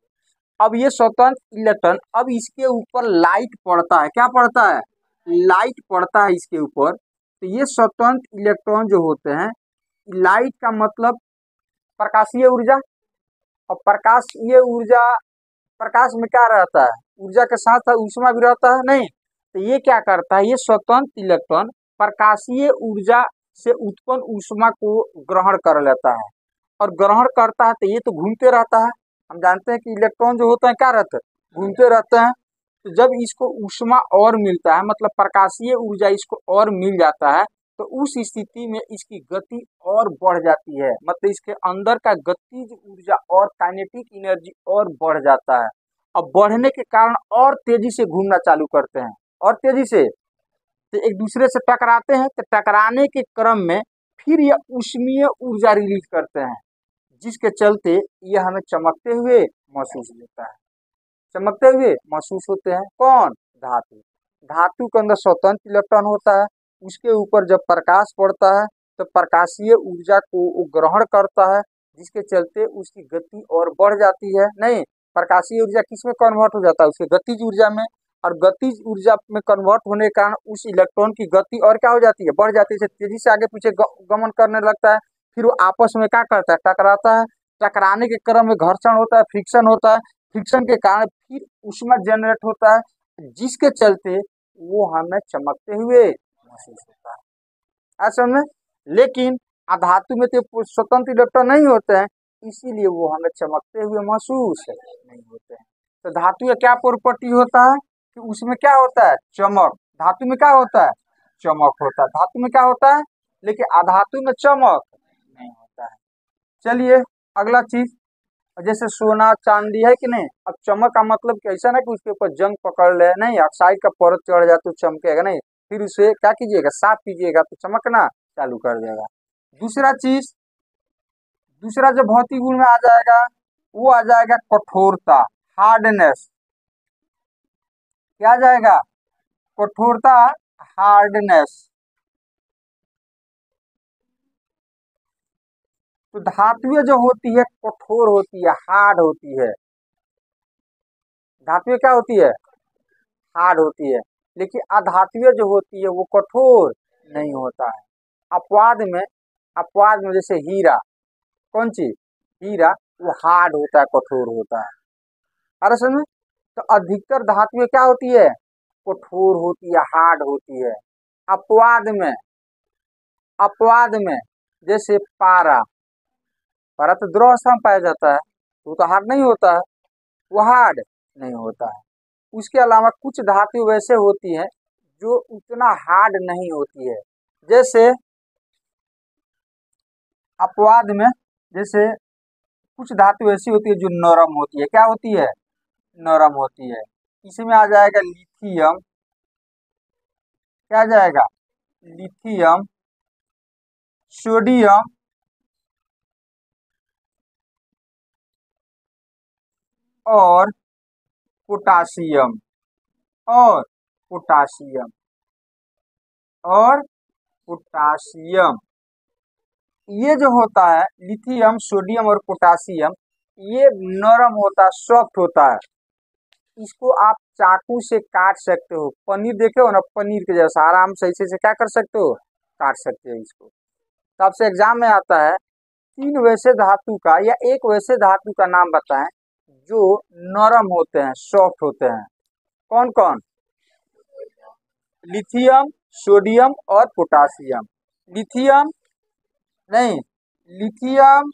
अब ये स्वतंत्र इलेक्ट्रॉन, अब इसके ऊपर लाइट पड़ता है। क्या पड़ता है? लाइट पड़ता है इसके ऊपर। तो ये स्वतंत्र इलेक्ट्रॉन जो होते हैं, लाइट का मतलब प्रकाशीय ऊर्जा, और प्रकाशीय ऊर्जा, प्रकाश में क्या रहता है? ऊर्जा के साथ साथ ऊष्मा भी रहता है, नहीं? तो ये क्या करता है? ये स्वतंत्र इलेक्ट्रॉन प्रकाशीय ऊर्जा से उत्पन्न ऊष्मा को ग्रहण कर लेता है, और ग्रहण करता है तो ये तो घूमते रहता है। हम जानते हैं कि इलेक्ट्रॉन जो होता है क्या रहते हैं? घूमते रहते हैं। तो जब इसको ऊष्मा और मिलता है, मतलब प्रकाशीय ऊर्जा इसको और मिल जाता है, तो उस स्थिति में इसकी गति और बढ़ जाती है, मतलब इसके अंदर का गतिज ऊर्जा और काइनेटिक एनर्जी और बढ़ जाता है। अब बढ़ने के कारण और तेजी से घूमना चालू करते हैं, और तेजी से तो एक दूसरे से टकराते हैं। तो टकराने के क्रम में फिर ये ऊष्मीय ऊर्जा रिलीज करते हैं, जिसके चलते ये हमें चमकते हुए महसूस होता है। चमकते हुए महसूस होते हैं कौन? धातु। धातु के अंदर स्वतंत्र इलेक्ट्रॉन होता है, उसके ऊपर जब प्रकाश पड़ता है तो प्रकाशीय ऊर्जा को वो ग्रहण करता है, जिसके चलते उसकी गति और बढ़ जाती है। नहीं, प्रकाशीय ऊर्जा किस में कन्वर्ट हो जाता है? उसके गतिज ऊर्जा में। और गतिज ऊर्जा में कन्वर्ट होने के कारण उस इलेक्ट्रॉन की गति और क्या हो जाती है? बढ़ जाती है, तेजी से आगे पीछे गमन करने लगता है। फिर वो आपस में क्या करता है? टकराता है। टकराने के क्रम में घर्षण होता है, फ्रिक्शन होता है। फ्रिक्शन के कारण फिर ऊष्मा जनरेट होता है, जिसके चलते वो हमें चमकते हुए महसूस होता है। ऐसा में लेकिन अधातु में तो स्वतंत्र इलेक्ट्रॉन नहीं होते हैं, इसीलिए वो हमें चमकते हुए महसूस नहीं होते हैं। तो धातु का क्या प्रॉपर्टी होता है कि उसमें क्या होता है? चमक। धातु में क्या होता है? चमक होता है। धातु में क्या होता है? लेकिन अधातु में चमक नहीं होता है। चलिए अगला चीज, जैसे सोना चांदी है कि नहीं। अब चमक का मतलब कैसा ना कि उसके ऊपर जंग पकड़ ले, नहीं, ऑक्साइड का परत चढ़ जाए तो चमकेगा नहीं, फिर उसे क्या कीजिएगा? साफ कीजिएगा तो चमकना चालू कर देगा। दूसरा चीज, दूसरा जो भौतिक गुण में आ जाएगा वो आ जाएगा कठोरता, हार्डनेस। क्या आ जाएगा? कठोरता, हार्डनेस। तो धातुएं जो होती है कठोर होती है, हार्ड होती है। धातुएं क्या होती है? हार्ड होती है। लेकिन अधातुएं जो होती है वो कठोर नहीं होता है। अपवाद में, अपवाद में जैसे हीरा, कौन चीज? हीरा, वो हार्ड होता है, कठोर होता है। अरे समझ। तो अधिकतर धातुएं क्या होती है? कठोर होती है, हार्ड होती है। अपवाद में, अपवाद में जैसे पारा, पारा तो द्रव अवस्था में पाया जाता है, वो तो हार्ड नहीं होता है, वो हार्ड नहीं होता है। उसके अलावा कुछ धातु वैसे होती हैं जो उतना हार्ड नहीं होती है। जैसे अपवाद में, जैसे कुछ धातु ऐसी होती है जो नरम होती है, क्या होती है, नरम होती है। इसमें आ जाएगा लिथियम, क्या आ जाएगा, लिथियम, सोडियम और पोटासियम, और पोटासियम, और पोटासियम। ये जो होता है लिथियम, सोडियम और पोटासियम, ये नरम होता है, सॉफ्ट होता है। इसको आप चाकू से काट सकते हो, पनीर देखे हो ना, पनीर के जैसा आराम से ऐसे से क्या कर सकते हो, काट सकते हो इसको। तो आपसे एग्जाम में आता है तीन वैसे धातु का या एक वैसे धातु का नाम बताएं जो नरम होते हैं, सॉफ्ट होते हैं। कौन कौन, लिथियम, सोडियम और पोटासियम। लिथियम नहीं, लिथियम,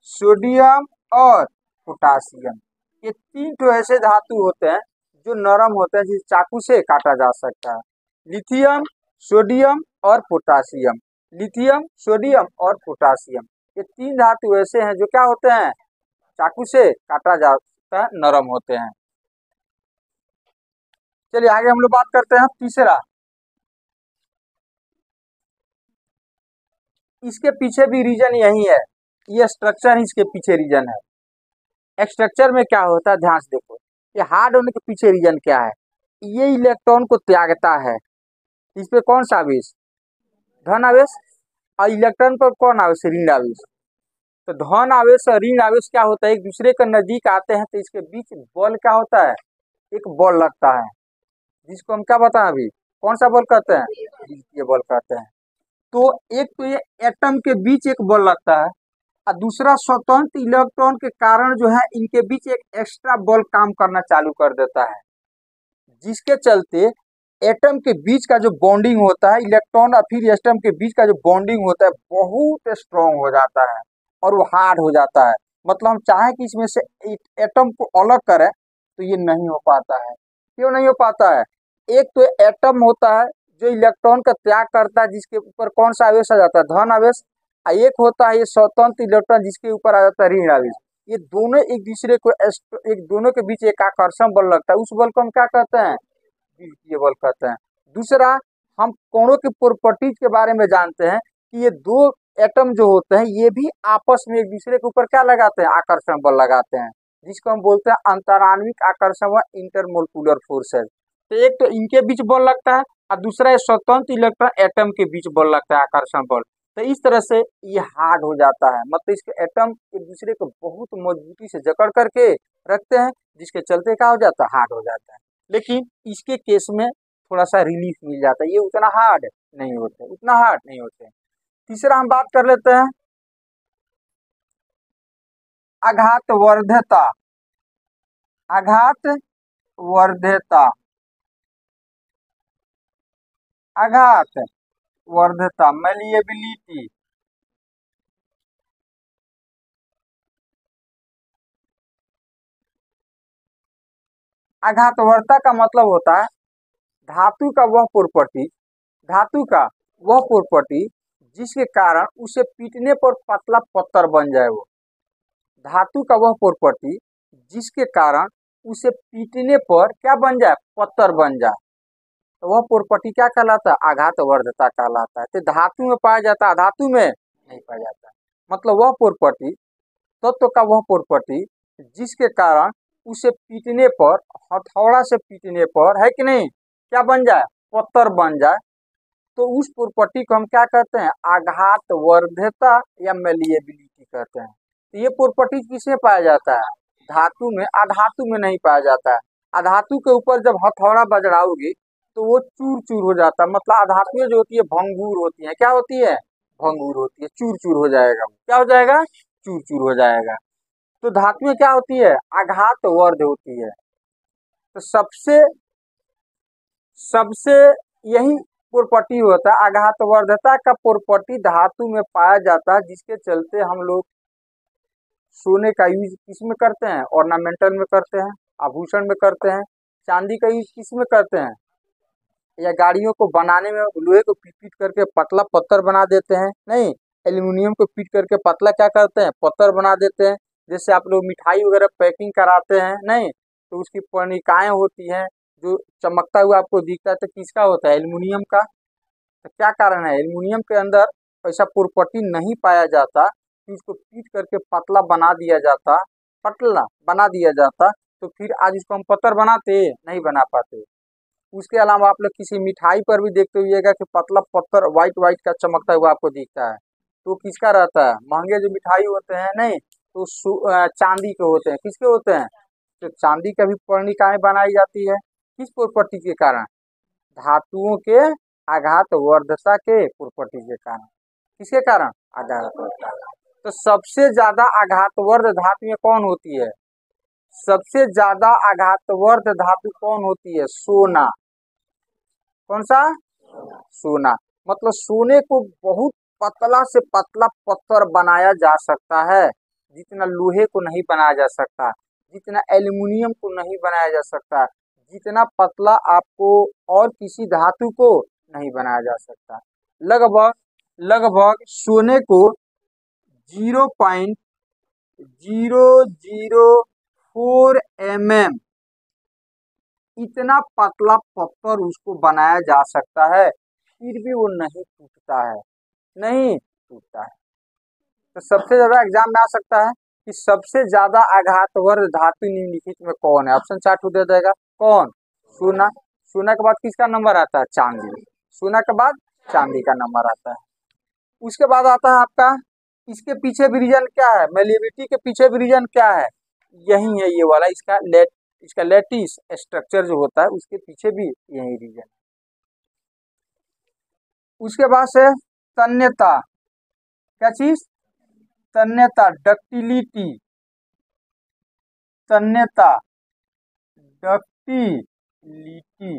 सोडियम और पोटासियम, ये तीन तो ऐसे धातु होते हैं जो नरम होते हैं, जिसे चाकू से काटा जा सकता है। लिथियम, सोडियम और पोटासियम, लिथियम, सोडियम और पोटासियम, ये तीन धातु ऐसे हैं जो क्या होते हैं, चाकू से काटा जा सकता है, नरम होते हैं। चलिए आगे हम लोग बात करते हैं तीसरा। इसके पीछे भी रीजन यही है, ये स्ट्रक्चर इसके पीछे रीजन है। स्ट्रक्चर में क्या होता है, ध्यान से देखो, ये हार्ड होने के पीछे रीजन क्या है, ये इलेक्ट्रॉन को त्यागता है। इस पे कौन सा आवेश, धन आवेश, और इलेक्ट्रॉन पर कौन आवेश, ऋण आवेश। तो धन आवेश और ऋण आवेश क्या होता है, एक दूसरे के नजदीक आते हैं तो इसके बीच बल क्या होता है, एक बल लगता है, जिसको हम क्या बताएं अभी, कौन सा बल कहते हैं, विद्युतीय बल कहते हैं। तो एक तो ये एटम के बीच एक बल लगता है, और दूसरा स्वतंत्र इलेक्ट्रॉन के कारण जो है इनके बीच एक एक्स्ट्रा बल काम करना चालू कर देता है, जिसके चलते एटम के बीच का जो बॉन्डिंग होता है, इलेक्ट्रॉन और फिर एटम के बीच का जो बॉन्डिंग होता है बहुत स्ट्रांग हो जाता है और वो हार्ड हो जाता है। मतलब हम चाहें कि इसमें से एटम को अलग करें तो ये नहीं हो पाता है। क्यों नहीं हो पाता है, एक तो एटम होता है जो इलेक्ट्रॉन का त्याग करता है, जिसके ऊपर कौन सा आवेश आ जाता है, धन आवेश, और एक होता है ये स्वतंत्र इलेक्ट्रॉन जिसके ऊपर आ जाता है ऋण आवेश। ये दोनों एक दूसरे को एक दोनों के बीच एक आकर्षण बल लगता है, उस बल को हम क्या कहते हैं, विद्युतीय बल कहते हैं। दूसरा, हम कोणों की प्रॉपर्टीज के बारे में जानते हैं कि ये दो एटम जो होते हैं ये भी आपस में एक दूसरे के ऊपर क्या लगाते हैं, आकर्षण बल लगाते हैं, जिसको हम बोलते हैं अंतराण्विक आकर्षण व इंटरमोलिकुलर फोर्सेज। तो एक तो इनके बीच बल लगता है और दूसरा स्वतंत्र इलेक्ट्रॉन एटम के बीच बल लगता है, आकर्षण बल। तो इस तरह से ये हार्ड हो जाता है, मतलब इसके एटम एक दूसरे को बहुत मजबूती से जकड़ करके रखते हैं, जिसके चलते क्या हो जाता है, हार्ड हो जाता है। लेकिन इसके केस में थोड़ा सा रिलीफ मिल जाता है, ये उतना हार्ड नहीं होते, उतना हार्ड नहीं होते। तीसरा हम बात कर लेते हैं आघात वर्ध्यता, आघात वर्ध्यता, आघात वर्ध्यता, मैलिएबिलिटी। आघातवर्ता का मतलब होता है धातु का वह प्रॉपर्टी, धातु का वह प्रॉपर्टी जिसके कारण उसे पीटने पर पतला पत्थर बन जाए। वो धातु का वह प्रॉपर्टी जिसके कारण उसे पीटने पर क्या बन जाए, पत्थर बन जाए। तो वह प्रॉपर्टी क्या कहलाता है, आघातवर्धता कहलाता है। तो धातु में पाया जाता है, धातु में नहीं पाया जाता। मतलब वह प्रॉपर्टी, तत्व का वह प्रॉपर्टी जिसके कारण उसे पीटने पर, हथौड़ा से पीटने पर, है कि नहीं, क्या बन जाए, पत्थर बन जाए। तो उस प्रॉपर्टी को हम क्या कहते हैं, आघातवर्ध्यता या मैलिएबिलिटी कहते हैं। तो ये प्रॉपर्टी किसमें पाया जाता है, धातु में, अधातु में नहीं पाया जाता है। अधातु के ऊपर जब हथौड़ा बजड़ाओगे तो वो चूर चूर हो जाता है, मतलब अधातुएं जो होती है भंगूर होती है, क्या होती है, भंगूर होती है, चूर चूर हो जाएगा, क्या हो जाएगा, चूर चूर हो जाएगा। तो धातुएं क्या होती है, आघातवर्ध होती है। तो सबसे सबसे यही प्रॉपर्टी होता है, आघातवर्धता का प्रॉपर्टी धातु में पाया जाता है, जिसके चलते हम लोग सोने का यूज किसमें करते हैं, ऑर्नामेंटल में करते हैं, आभूषण में करते हैं। चांदी का यूज किसमें करते हैं, या गाड़ियों को बनाने में लोहे को पीट पीट करके पतला पत्थर बना देते हैं, नहीं, एल्यूमिनियम को पीट करके पतला क्या करते हैं, पत्थर बना देते हैं। जैसे आप लोग मिठाई वगैरह पैकिंग कराते हैं नहीं, तो उसकी पर्णिकाएं होती हैं, जो चमकता हुआ आपको दिखता है, तो किसका होता है, एल्यूमिनियम का। तो क्या कारण है, एल्यूमिनियम के अंदर ऐसा प्रॉपर्टी नहीं पाया जाता कि उसको पीट करके पतला बना दिया जाता, पतला बना दिया जाता, तो फिर आज इसको हम पत्थर बनाते नहीं बना पाते। उसके अलावा आप लोग किसी मिठाई पर भी देखते होइएगा कि पतला पत्थर व्हाइट व्हाइट का चमकता हुआ आपको दिखता है, तो किसका रहता है, महंगे जो मिठाई होते हैं नहीं, तो चांदी के होते हैं। किसके होते हैं, तो चांदी का भी पर्णिकाएं बनाई जाती है, किस प्रॉपर्टी के कारण, धातुओं के आघात वर्धता के प्रॉपर्टी के कारण। किसके कारण, आघात वर्धता। तो सबसे ज्यादा आघातवर्ध धातु में कौन होती है, सबसे ज्यादा आघातवर्ध धातु कौन होती है, सोना। कौन सा, सोना। मतलब सोने को बहुत पतला से पतला पत्थर बनाया जा सकता है, जितना लोहे को नहीं बनाया जा सकता, जितना एल्युमिनियम को नहीं बनाया जा सकता, जितना पतला आपको और किसी धातु को नहीं बनाया जा सकता। लगभग लगभग सोने को 0.004 mm इतना पतला पत्थर उसको बनाया जा सकता है, फिर भी वो नहीं टूटता है, नहीं टूटता है। तो सबसे ज्यादा एग्जाम में आ सकता है कि सबसे ज्यादा आघातवर्ध धातु निम्नलिखित में कौन है, ऑप्शन चार्ट दे देगा, कौन, सोना। सोना के बाद किसका नंबर आता है, चांदी। सोना के बाद चांदी का नंबर आता है। उसके बाद आता है आपका, इसके पीछे भी रीजन क्या है, मेलिविटी के पीछे भी रीजन क्या है, यही है ये वाला, इसका लेटिस स्ट्रक्चर जो होता है उसके पीछे भी यही रीजन है। उसके बाद से तन्यता, क्या चीज, तन्यता, डक्टिलिटी, तन्यता, डक्टिलिटी,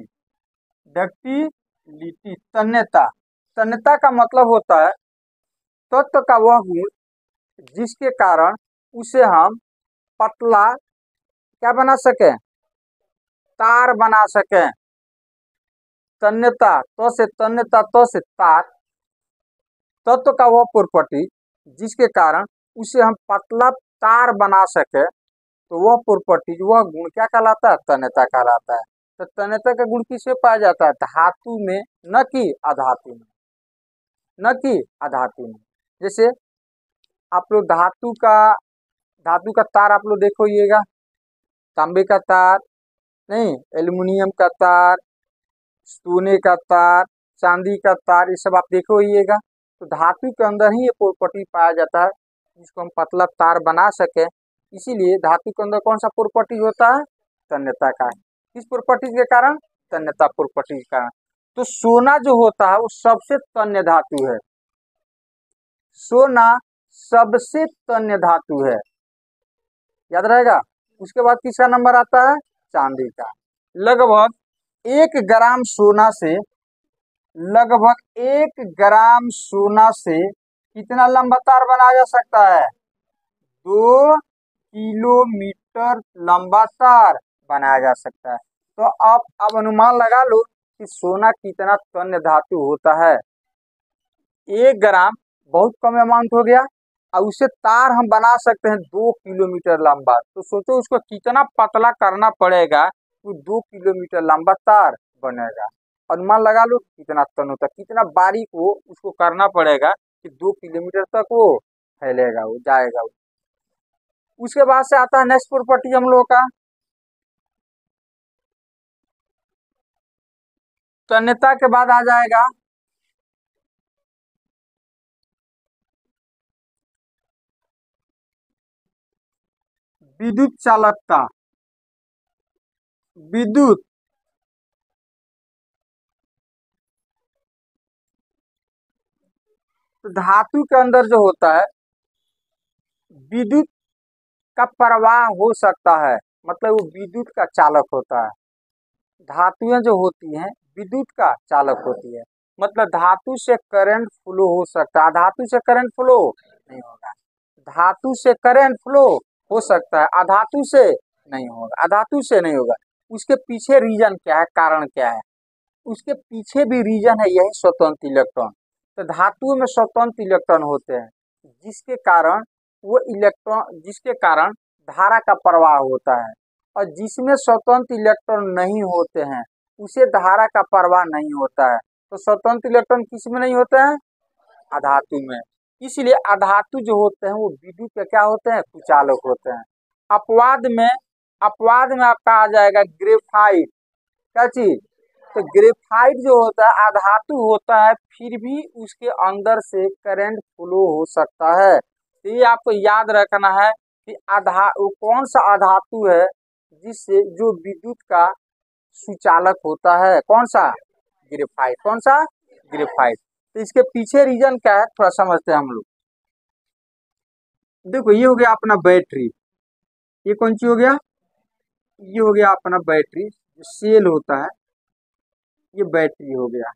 डक्टिलिटी, तन्यता। तन्यता का मतलब होता है तत्व का वह गुण जिसके कारण उसे हम पतला क्या बना सके, तार बना सके। तन्यता तो से तन्यता तो से तार, तत्व का वह प्रॉपर्टी जिसके कारण उसे हम पतला तार बना सके, तो वह प्रॉपर्टी, वह गुण क्या कहलाता है, तन्यता कहलाता है। तो तन्यता का गुण किसमें पाया जाता है, धातु में, न कि अधातु में, न कि अधातु में। जैसे आप लोग धातु का तार आप लोग देखोइएगा, तांबे का तार नहीं, एल्युमिनियम का तार, सोने का तार, चांदी का तार, ये सब आप देखोइएगा। तो धातु के अंदर ही ये प्रॉपर्टी पाया जाता है जिसको हम पतला तार बना सके। इसीलिए धातु के अंदर कौन सा प्रॉपर्टी होता है, तन्यता का। किस प्रॉपर्टी के कारण, तन्यता प्रॉपर्टी के कारण। तो सोना जो होता है वो सबसे तन्य धातु है, सोना सबसे तन्य धातु है, याद रहेगा। उसके बाद किसका नंबर आता है, चांदी का। लगभग 1 ग्राम सोना से, लगभग 1 ग्राम सोना से कितना लंबा तार बनाया जा सकता है, 2 किलोमीटर लंबा तार बनाया जा सकता है। तो आप अब अनुमान लगा लो कि सोना कितना तन्य धातु होता है। 1 ग्राम बहुत कम अमाउंट हो गया, और उससे तार हम बना सकते हैं 2 किलोमीटर लंबा। तो सोचो उसको कितना पतला करना पड़ेगा तो 2 किलोमीटर लंबा तार बनेगा। अनुमान लगा लो कितना टन होता है, कितना बारीक वो उसको करना पड़ेगा कि 2 किलोमीटर तक वो फैलेगा, वो जाएगा वो। उसके बाद से आता है नेक्स्ट प्रॉपर्टी हम लोगों का, तन्यता के बाद आ जाएगा विद्युत चालकता। विद्युत धातु के अंदर जो होता है विद्युत का प्रवाह हो सकता है, मतलब वो विद्युत का चालक होता है। धातुएं जो होती हैं विद्युत का चालक होती है, मतलब धातु से करंट फ्लो हो सकता है, धातु से करंट फ्लो नहीं होगा। धातु से करंट फ्लो हो सकता है, अधातु से नहीं होगा, अधातु से नहीं होगा। उसके पीछे रीजन क्या है, कारण क्या है, उसके पीछे भी रीजन है, यही स्वतंत्र इलेक्ट्रॉन। तो धातुओं में स्वतंत्र इलेक्ट्रॉन होते हैं, जिसके कारण धारा का प्रवाह होता है, और जिसमें स्वतंत्र इलेक्ट्रॉन नहीं होते हैं उसे धारा का प्रवाह नहीं होता है। तो स्वतंत्र इलेक्ट्रॉन किस में नहीं होते हैं? अधातु में। इसलिए अधातु जो होते हैं वो विद्युत के क्या होते हैं? कुचालक होते हैं। अपवाद में आपका आ जाएगा ग्रेफाइट। क्या चीज? तो ग्रेफाइट जो होता है अधातु होता है, फिर भी उसके अंदर से करंट फ्लो हो सकता है। तो ये आपको याद रखना है कि वो कौन सा अधातु है जिससे जो विद्युत का सुचालक होता है? कौन सा? ग्रेफाइट। कौन सा? ग्रेफाइट। तो इसके पीछे रीजन क्या है थोड़ा समझते हैं हम लोग। देखो ये हो गया अपना बैटरी, ये कौन सी हो गया? ये हो गया अपना बैटरी, जो सेल होता है ये बैटरी हो गया।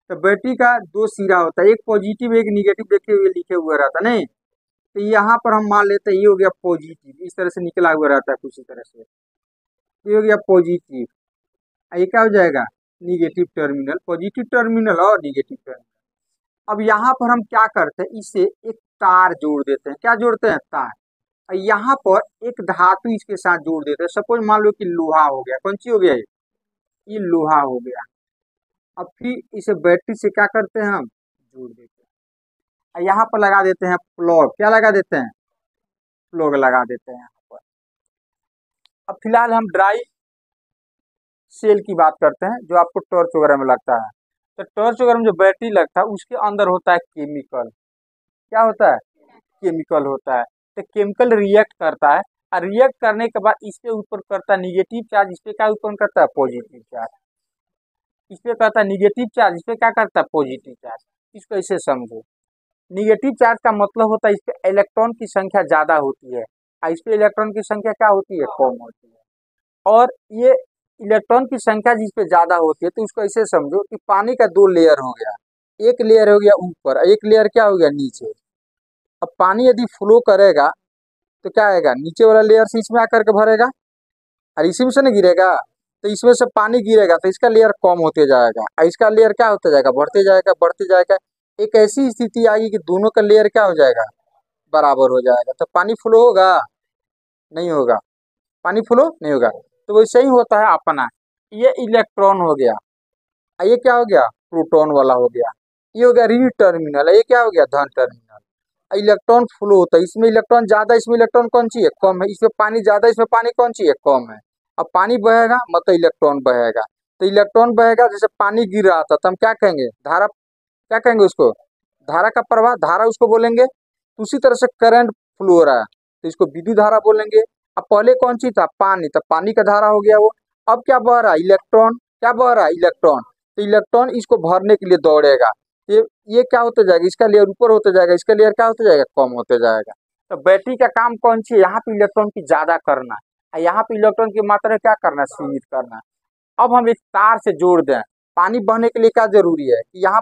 तो बैटरी का दो सिरा होता है, एक पॉजिटिव एक निगेटिव, देखे हुए लिखे हुए रहता नहीं। तो यहाँ पर हम मान लेते हैं ये हो गया पॉजिटिव, इस तरह से निकला हुआ रहता है कुछ इस तरह से, ये हो गया पॉजिटिव। ये क्या हो जाएगा? निगेटिव टर्मिनल, पॉजिटिव टर्मिनल और निगेटिव टर्मिनल। अब यहाँ पर हम क्या करते हैं, इसे एक तार जोड़ देते हैं। क्या जोड़ते हैं? तार। और यहाँ पर एक धातु इसके साथ जोड़ देते हैं। सपोज मान लो कि लोहा हो गया। कौन सी हो गया? ये लोहा हो गया। अब फिर इसे बैटरी से क्या करते हैं? हम जोड़ देते हैं। और यहाँ पर लगा देते हैं प्लग। क्या लगा देते हैं? प्लग लगा देते हैं यहाँ पर। अब फिलहाल हम ड्राई सेल की बात करते हैं, जो आपको टॉर्च वगैरह में लगता है। तो टॉर्च वगैरह में जो बैटरी लगता है उसके अंदर होता है केमिकल। क्या होता है? केमिकल होता है। तो केमिकल रिएक्ट करता है, और रिएक्ट करने के बाद इस पे ऊपर करता है निगेटिव चार्ज, इस पे क्या उत्पन्न करता है? Positive charge. इस पे करता है निगेटिव चार्ज, इस पे क्या करता है? Positive charge. इसको ऐसे समझो, निगेटिव चार्ज का मतलब होता है इस पे इलेक्ट्रॉन की संख्या ज्यादा होती है, और इस पे इलेक्ट्रॉन की संख्या क्या होती है? कम होती है। और ये इलेक्ट्रॉन की संख्या जिस पे ज्यादा होती है, तो उसको ऐसे समझो कि पानी का दो लेयर हो गया, एक लेयर हो गया ऊपर, एक लेयर क्या हो गया? नीचे। अब पानी यदि फ्लो करेगा तो क्या आएगा? नीचे वाला लेयर से इसमें आकर के भरेगा, और इसी में से नहीं गिरेगा। तो इसमें से पानी गिरेगा तो इसका लेयर कम होते जाएगा, और इसका लेयर क्या होता जाएगा? बढ़ते जाएगा, बढ़ते जाएगा। एक ऐसी स्थिति आएगी कि दोनों का लेयर क्या हो जाएगा? बराबर हो जाएगा। तो पानी फ्लो होगा? नहीं होगा। पानी फ्लो नहीं होगा। तो वैसे ही होता है अपना, ये इलेक्ट्रॉन हो गया, ये क्या हो गया? प्रोटॉन वाला हो गया। ये हो गया री टर्मिनल, ये क्या हो गया? धन टर्मिनल। इलेक्ट्रॉन फ्लो होता है, इसमें इलेक्ट्रॉन ज्यादा, इसमें इलेक्ट्रॉन कौन सी है? कम है। इसमें पानी ज्यादा, इसमें पानी कौन सी है? कम है। अब पानी बहेगा मतलब इलेक्ट्रॉन बहेगा। तो इलेक्ट्रॉन बहेगा, जैसे पानी गिर रहा था तो हम क्या कहेंगे? धारा। क्या कहेंगे उसको? धारा का प्रवाह, धारा उसको बोलेंगे। तो उसी तरह से करंट फ्लो हो रहा है तो इसको विद्युत धारा बोलेंगे। अब पहले कौन सी था? पानी, तो पानी का धारा हो गया वो। अब क्या बह रहा है? इलेक्ट्रॉन। क्या बह रहा है? इलेक्ट्रॉन। तो इलेक्ट्रॉन इसको भरने के लिए दौड़ेगा। ये क्या होते जाएगा? इसका लेयर ऊपर होते जाएगा, इसका लेयर क्या होते जाएगा? कम होते जाएगा। तो बैटरी का काम कौन सी है? यहाँ पे इलेक्ट्रॉन की ज्यादा करना है, यहाँ पे इलेक्ट्रॉन की मात्रा क्या करना है? सीमित करना है। अब हम एक तार से जोड़ दें, पानी बहने के लिए क्या जरूरी है कि यहाँ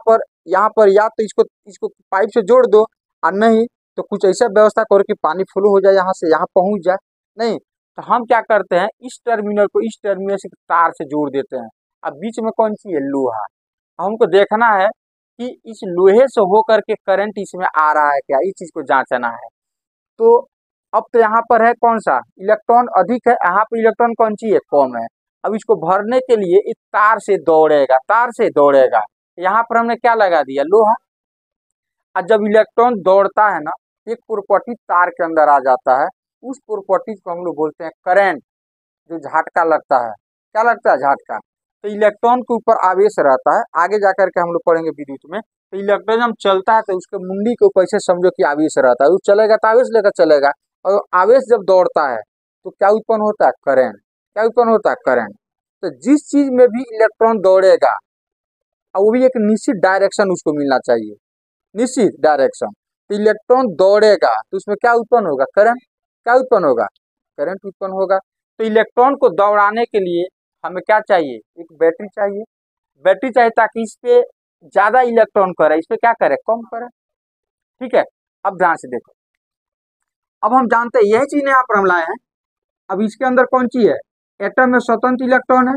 पर या तो इसको इसको पाइप से जोड़ दो, और नहीं तो कुछ ऐसा व्यवस्था करो कि पानी फ्लो हो जाए, यहाँ से यहाँ पहुंच जाए। नहीं तो हम क्या करते हैं, इस टर्मिनल को इस टर्मिनल से तार से जोड़ देते हैं। अब बीच में कौन सी है? लोहा। हमको देखना है कि इस लोहे से होकर के करंट इसमें आ रहा है क्या, इस चीज को जांचना है। तो अब तो यहाँ पर है कौन सा? इलेक्ट्रॉन अधिक है, यहाँ पे इलेक्ट्रॉन कौन सी है? कम है। अब इसको भरने के लिए इस तार से दौड़ेगा, तार से दौड़ेगा। यहाँ पर हमने क्या लगा दिया? लोहा। और जब इलेक्ट्रॉन दौड़ता है ना, एक प्रॉपर्टी तार के अंदर आ जाता है, उस प्रॉपर्टी को हम लोग बोलते हैं करंट, जो झटका लगता है। क्या लगता है? झटका। तो इलेक्ट्रॉन के ऊपर आवेश रहता है, आगे जाकर के हम लोग पढ़ेंगे विद्युत में। तो इलेक्ट्रॉन जब चलता है तो उसके मुंडी के ऊपर ऐसे समझो कि आवेश रहता है, वो चलेगा तो आवेश लेकर चलेगा, और आवेश जब दौड़ता है तो क्या उत्पन्न होता है? करंट। क्या उत्पन्न होता है? करंट। तो जिस चीज में भी इलेक्ट्रॉन दौड़ेगा, और वो भी एक निश्चित डायरेक्शन उसको मिलना चाहिए, निश्चित डायरेक्शन। तो इलेक्ट्रॉन दौड़ेगा तो उसमें क्या उत्पन्न होगा? करंट। क्या उत्पन्न होगा? करंट उत्पन्न होगा। तो इलेक्ट्रॉन को दौड़ाने के लिए हमें क्या चाहिए? एक बैटरी चाहिए। बैटरी चाहिए ताकि इस पे ज्यादा इलेक्ट्रॉन करे, इस पे क्या करे? कम करे। ठीक है। अब ध्यान से देखो, अब हम जानते हैं यही चीज यहाँ पर हम लाए हैं। अब इसके अंदर कौन सी है? एटम में स्वतंत्र इलेक्ट्रॉन है,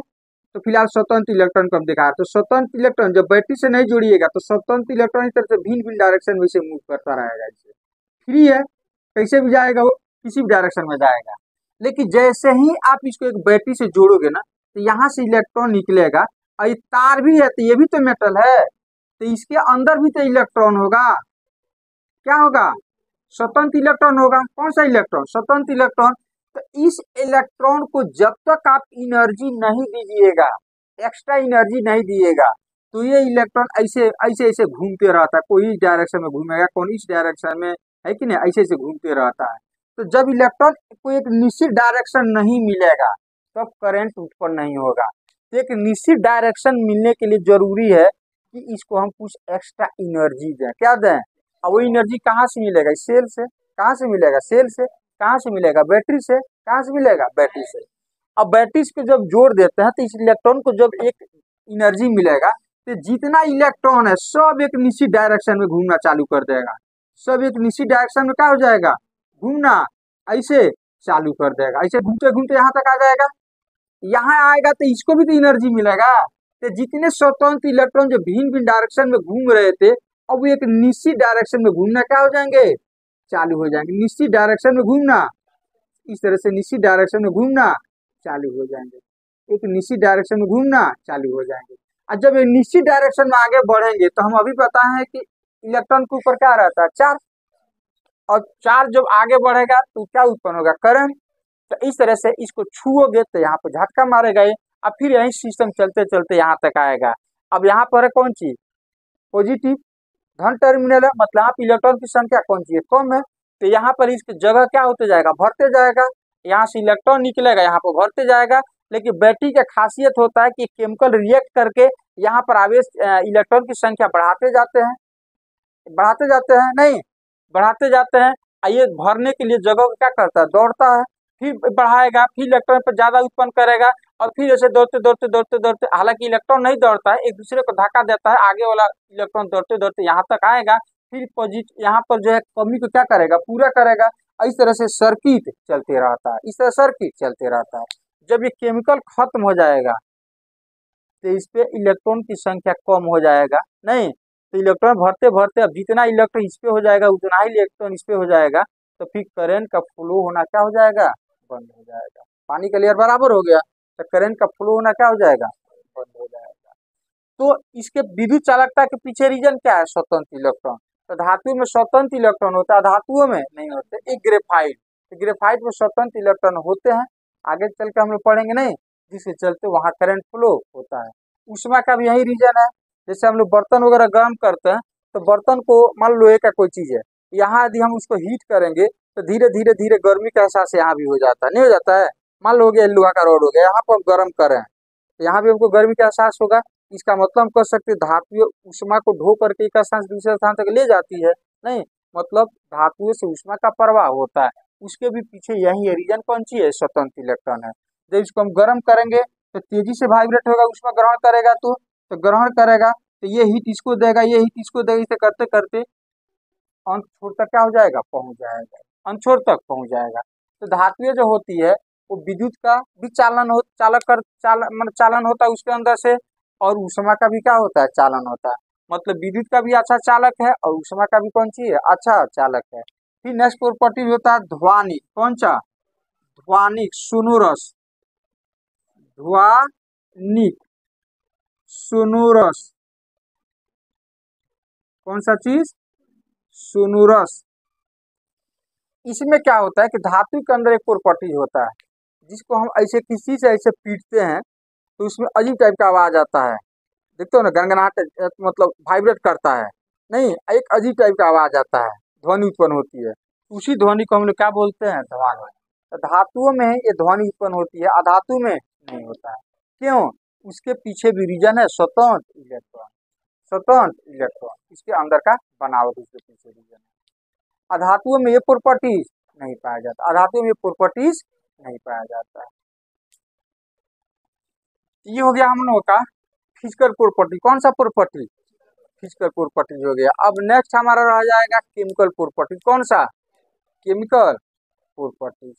तो फिलहाल स्वतंत्र इलेक्ट्रॉन को हम दिखा रहे हैं। तो स्वतंत्र इलेक्ट्रॉन जब बैटरी से नहीं जुड़िएगा तो स्वतंत्र इलेक्ट्रॉन इस तरह से भिन्न भिन्न डायरेक्शन में से मूव करता रहेगा। इसे फ्री है, कैसे भी जाएगा वो, किसी भी डायरेक्शन में जाएगा। लेकिन जैसे ही आप इसको एक बैटरी से जोड़ोगे ना, तो यहाँ से इलेक्ट्रॉन निकलेगा, और ये तार भी है तो ये भी तो मेटल है, तो इसके अंदर भी तो इलेक्ट्रॉन होगा। क्या होगा? स्वतंत्र इलेक्ट्रॉन होगा। कौन सा इलेक्ट्रॉन? स्वतंत्र इलेक्ट्रॉन। तो इस इलेक्ट्रॉन को जब तक आप एनर्जी नहीं दीजिएगा, एक्स्ट्रा एनर्जी नहीं दिएगा, तो ये इलेक्ट्रॉन ऐसे ऐसे ऐसे घूमते रहता है। कोई इस डायरेक्शन में घूमेगा, कोई इस डायरेक्शन में, है कि नहीं, ऐसे ऐसे घूमते रहता है। तो जब इलेक्ट्रॉन को एक निश्चित डायरेक्शन नहीं मिलेगा तब करंट उत्पन्न नहीं होगा। तो एक निश्चित डायरेक्शन मिलने के लिए जरूरी है कि इसको हम कुछ एक्स्ट्रा एनर्जी दें। क्या दें? और वो एनर्जी कहाँ से मिलेगा? सेल से। कहाँ से मिलेगा? सेल से। कहाँ से मिलेगा? बैटरी से। कहाँ से मिलेगा? बैटरी से। अब बैटरी को जब जोड़ देते हैं तो इस इलेक्ट्रॉन को जब एक एनर्जी मिलेगा तो जितना इलेक्ट्रॉन है सब एक निश्चित डायरेक्शन में घूमना चालू कर देगा। सब एक निश्चित डायरेक्शन में क्या हो जाएगा? घूमना ऐसे चालू कर देगा। ऐसे घूमते घूमते यहाँ तक आ जाएगा। यहाँ आएगा तो इसको भी तो एनर्जी मिलेगा। तो जितने स्वतंत्र इलेक्ट्रॉन जो भिन्न भिन्न डायरेक्शन में घूम रहे थे, अब वो एक निश्चित डायरेक्शन में घूमना क्या हो जाएंगे? चालू हो जाएंगे। निश्चित डायरेक्शन में घूमना, इस तरह से निश्चित डायरेक्शन में घूमना चालू हो जाएंगे। एक निश्चित डायरेक्शन में घूमना चालू हो जाएंगे। और जब ये निश्चित डायरेक्शन में आगे बढ़ेंगे तो हम अभी पता है कि इलेक्ट्रॉन के ऊपर क्या रहता है? चार्ज। और चार्ज जब आगे बढ़ेगा तो क्या उत्पन्न होगा? करंट। तो इस तरह से इसको छुओगे तो यहाँ पर झटका मारेगा ये, अब फिर यही सिस्टम चलते चलते यहाँ तक आएगा। अब यहाँ पर है कौन चीज? पॉजिटिव, धन टर्मिनल है, मतलब यहाँ इलेक्ट्रॉन की संख्या कौन सी है? कम है। तो यहाँ पर इसकी जगह क्या होते जाएगा? भरते जाएगा। यहाँ से इलेक्ट्रॉन निकलेगा, यहाँ पर भरते जाएगा। लेकिन बैटरी का खासियत होता है कि केमिकल रिएक्ट करके यहाँ पर आवेश इलेक्ट्रॉन की संख्या बढ़ाते जाते हैं, बढ़ाते जाते हैं, नहीं बढ़ाते जाते हैं। ये भरने के लिए जगह को क्या करता है? दौड़ता है, फिर बढ़ाएगा, फिर इलेक्ट्रॉन पर ज्यादा उत्पन्न करेगा, और फिर ऐसे दौड़ते दौड़ते दौड़ते दौड़ते, हालांकि इलेक्ट्रॉन नहीं दौड़ता है, एक दूसरे को धक्का देता है, आगे वाला इलेक्ट्रॉन दौड़ते दौड़ते यहाँ तक आएगा, फिर पॉजिटिव यहाँ पर जो है कमी को क्या करेगा? पूरा करेगा। इस तरह से सर्किट चलते रहता है। इस तरह सर्किट चलते रहता है। जब ये केमिकल खत्म हो जाएगा तो इस पे इलेक्ट्रॉन की संख्या कम हो जाएगा, नहीं तो इलेक्ट्रॉन भरते भरते अब जितना इलेक्ट्रॉन इस पे हो जाएगा उतना ही इलेक्ट्रॉन इस पे हो जाएगा, तो फिर करंट का फ्लो होना क्या हो जाएगा? बंद हो जाएगा। पानी का लेयर बराबर हो गया तो करंट का फ्लो होना क्या हो जाएगा? बंद हो जाएगा। तो इसके विद्युत चालकता के पीछे रीजन क्या है? स्वतंत्र इलेक्ट्रॉन। तो धातु में स्वतंत्र इलेक्ट्रॉन होता है, धातुओं में नहीं होते। एक ग्रेफाइट, ग्रेफाइट में स्वतंत्र इलेक्ट्रॉन होते हैं, आगे चल के हम लोग पढ़ेंगे नहीं, जिसके चलते वहां करंट फ्लो होता है। ऊष्मा का भी यही रीजन है। जैसे हम लोग बर्तन वगैरह गर्म करते हैं, तो बर्तन को मान लो लोहे का कोई चीज है, यहाँ यदि हम उसको हीट करेंगे तो धीरे धीरे धीरे गर्मी का एहसास यहाँ भी हो जाता है, नहीं हो जाता है? मान लो हो गया लोहा का रॉड हो गया, यहाँ पर हम गर्म कर रहे हैं तो यहाँ भी हमको गर्मी का एहसास होगा। इसका मतलब हम कह सकते हैं धातु ऊष्मा को ढो करके एक स्थान से दूसरे स्थान तक ले जाती है, नहीं मतलब धातुओं से ऊष्मा का प्रवाह होता है। उसके भी पीछे यही रीजन कौन सी है? स्वतंत्र इलेक्ट्रॉन है। जब इसको हम गर्म करेंगे तो तेजी से वाइब्रेट होगा, ऊष्मा ग्रहण करेगा, तो ग्रहण करेगा तो ये हीट इसको देगा, ये हीट इसको देगा, इसे करते करते अंत छोर तक क्या हो जाएगा? पहुंच जाएगा, अंत छोर तक पहुंच जाएगा। तो धातुएं जो होती है वो विद्युत का भी चालन होता है उसके अंदर से, और ऊष्मा का भी क्या होता है? चालन होता है। मतलब विद्युत का भी अच्छा चालक है और ऊष्मा का भी कौन सी है? अच्छा चालक है। फिर नेक्स्ट प्रॉपर्टी होता है ध्वनिक। कौन सा? ध्वनिक, सोनोरस। ध्वनिक, सोनोरस, कौन सा चीज? सोनोरस। इसमें क्या होता है कि धातु के अंदर एक प्रॉपर्टी होता है जिसको हम ऐसे किसी से ऐसे पीटते हैं तो उसमें अजीब टाइप का आवाज आता है, देखते हो ना, गनगनाहट, मतलब वाइब्रेट करता है, नहीं एक अजीब टाइप का आवाज आता है, ध्वनि उत्पन्न होती है। उसी ध्वनि को हम लोग क्या बोलते हैं? ध्वनि। तो धातुओं में ये ध्वनि उत्पन्न होती है, अधातु में नहीं होता है। क्यों? उसके पीछे भी रीजन है स्वतंत्र इलेक्ट्रॉन। स्वतंत्र इलेक्ट्रॉन इसके अंदर का बनावट, उसके पीछे रीजन है। अधातुओं में ये प्रॉपर्टीज नहीं पाया जाता, अधातुओं में ये प्रॉपर्टीज नहीं पाया जाता है। ये हो गया हम लोगों का फिजिकल प्रॉपर्टी। कौन सा प्रॉपर्टी? फिजिकल प्रॉपर्टी हो गया। अब नेक्स्ट हमारा रह जाएगा केमिकल प्रॉपर्टी। कौन सा? Chemical property.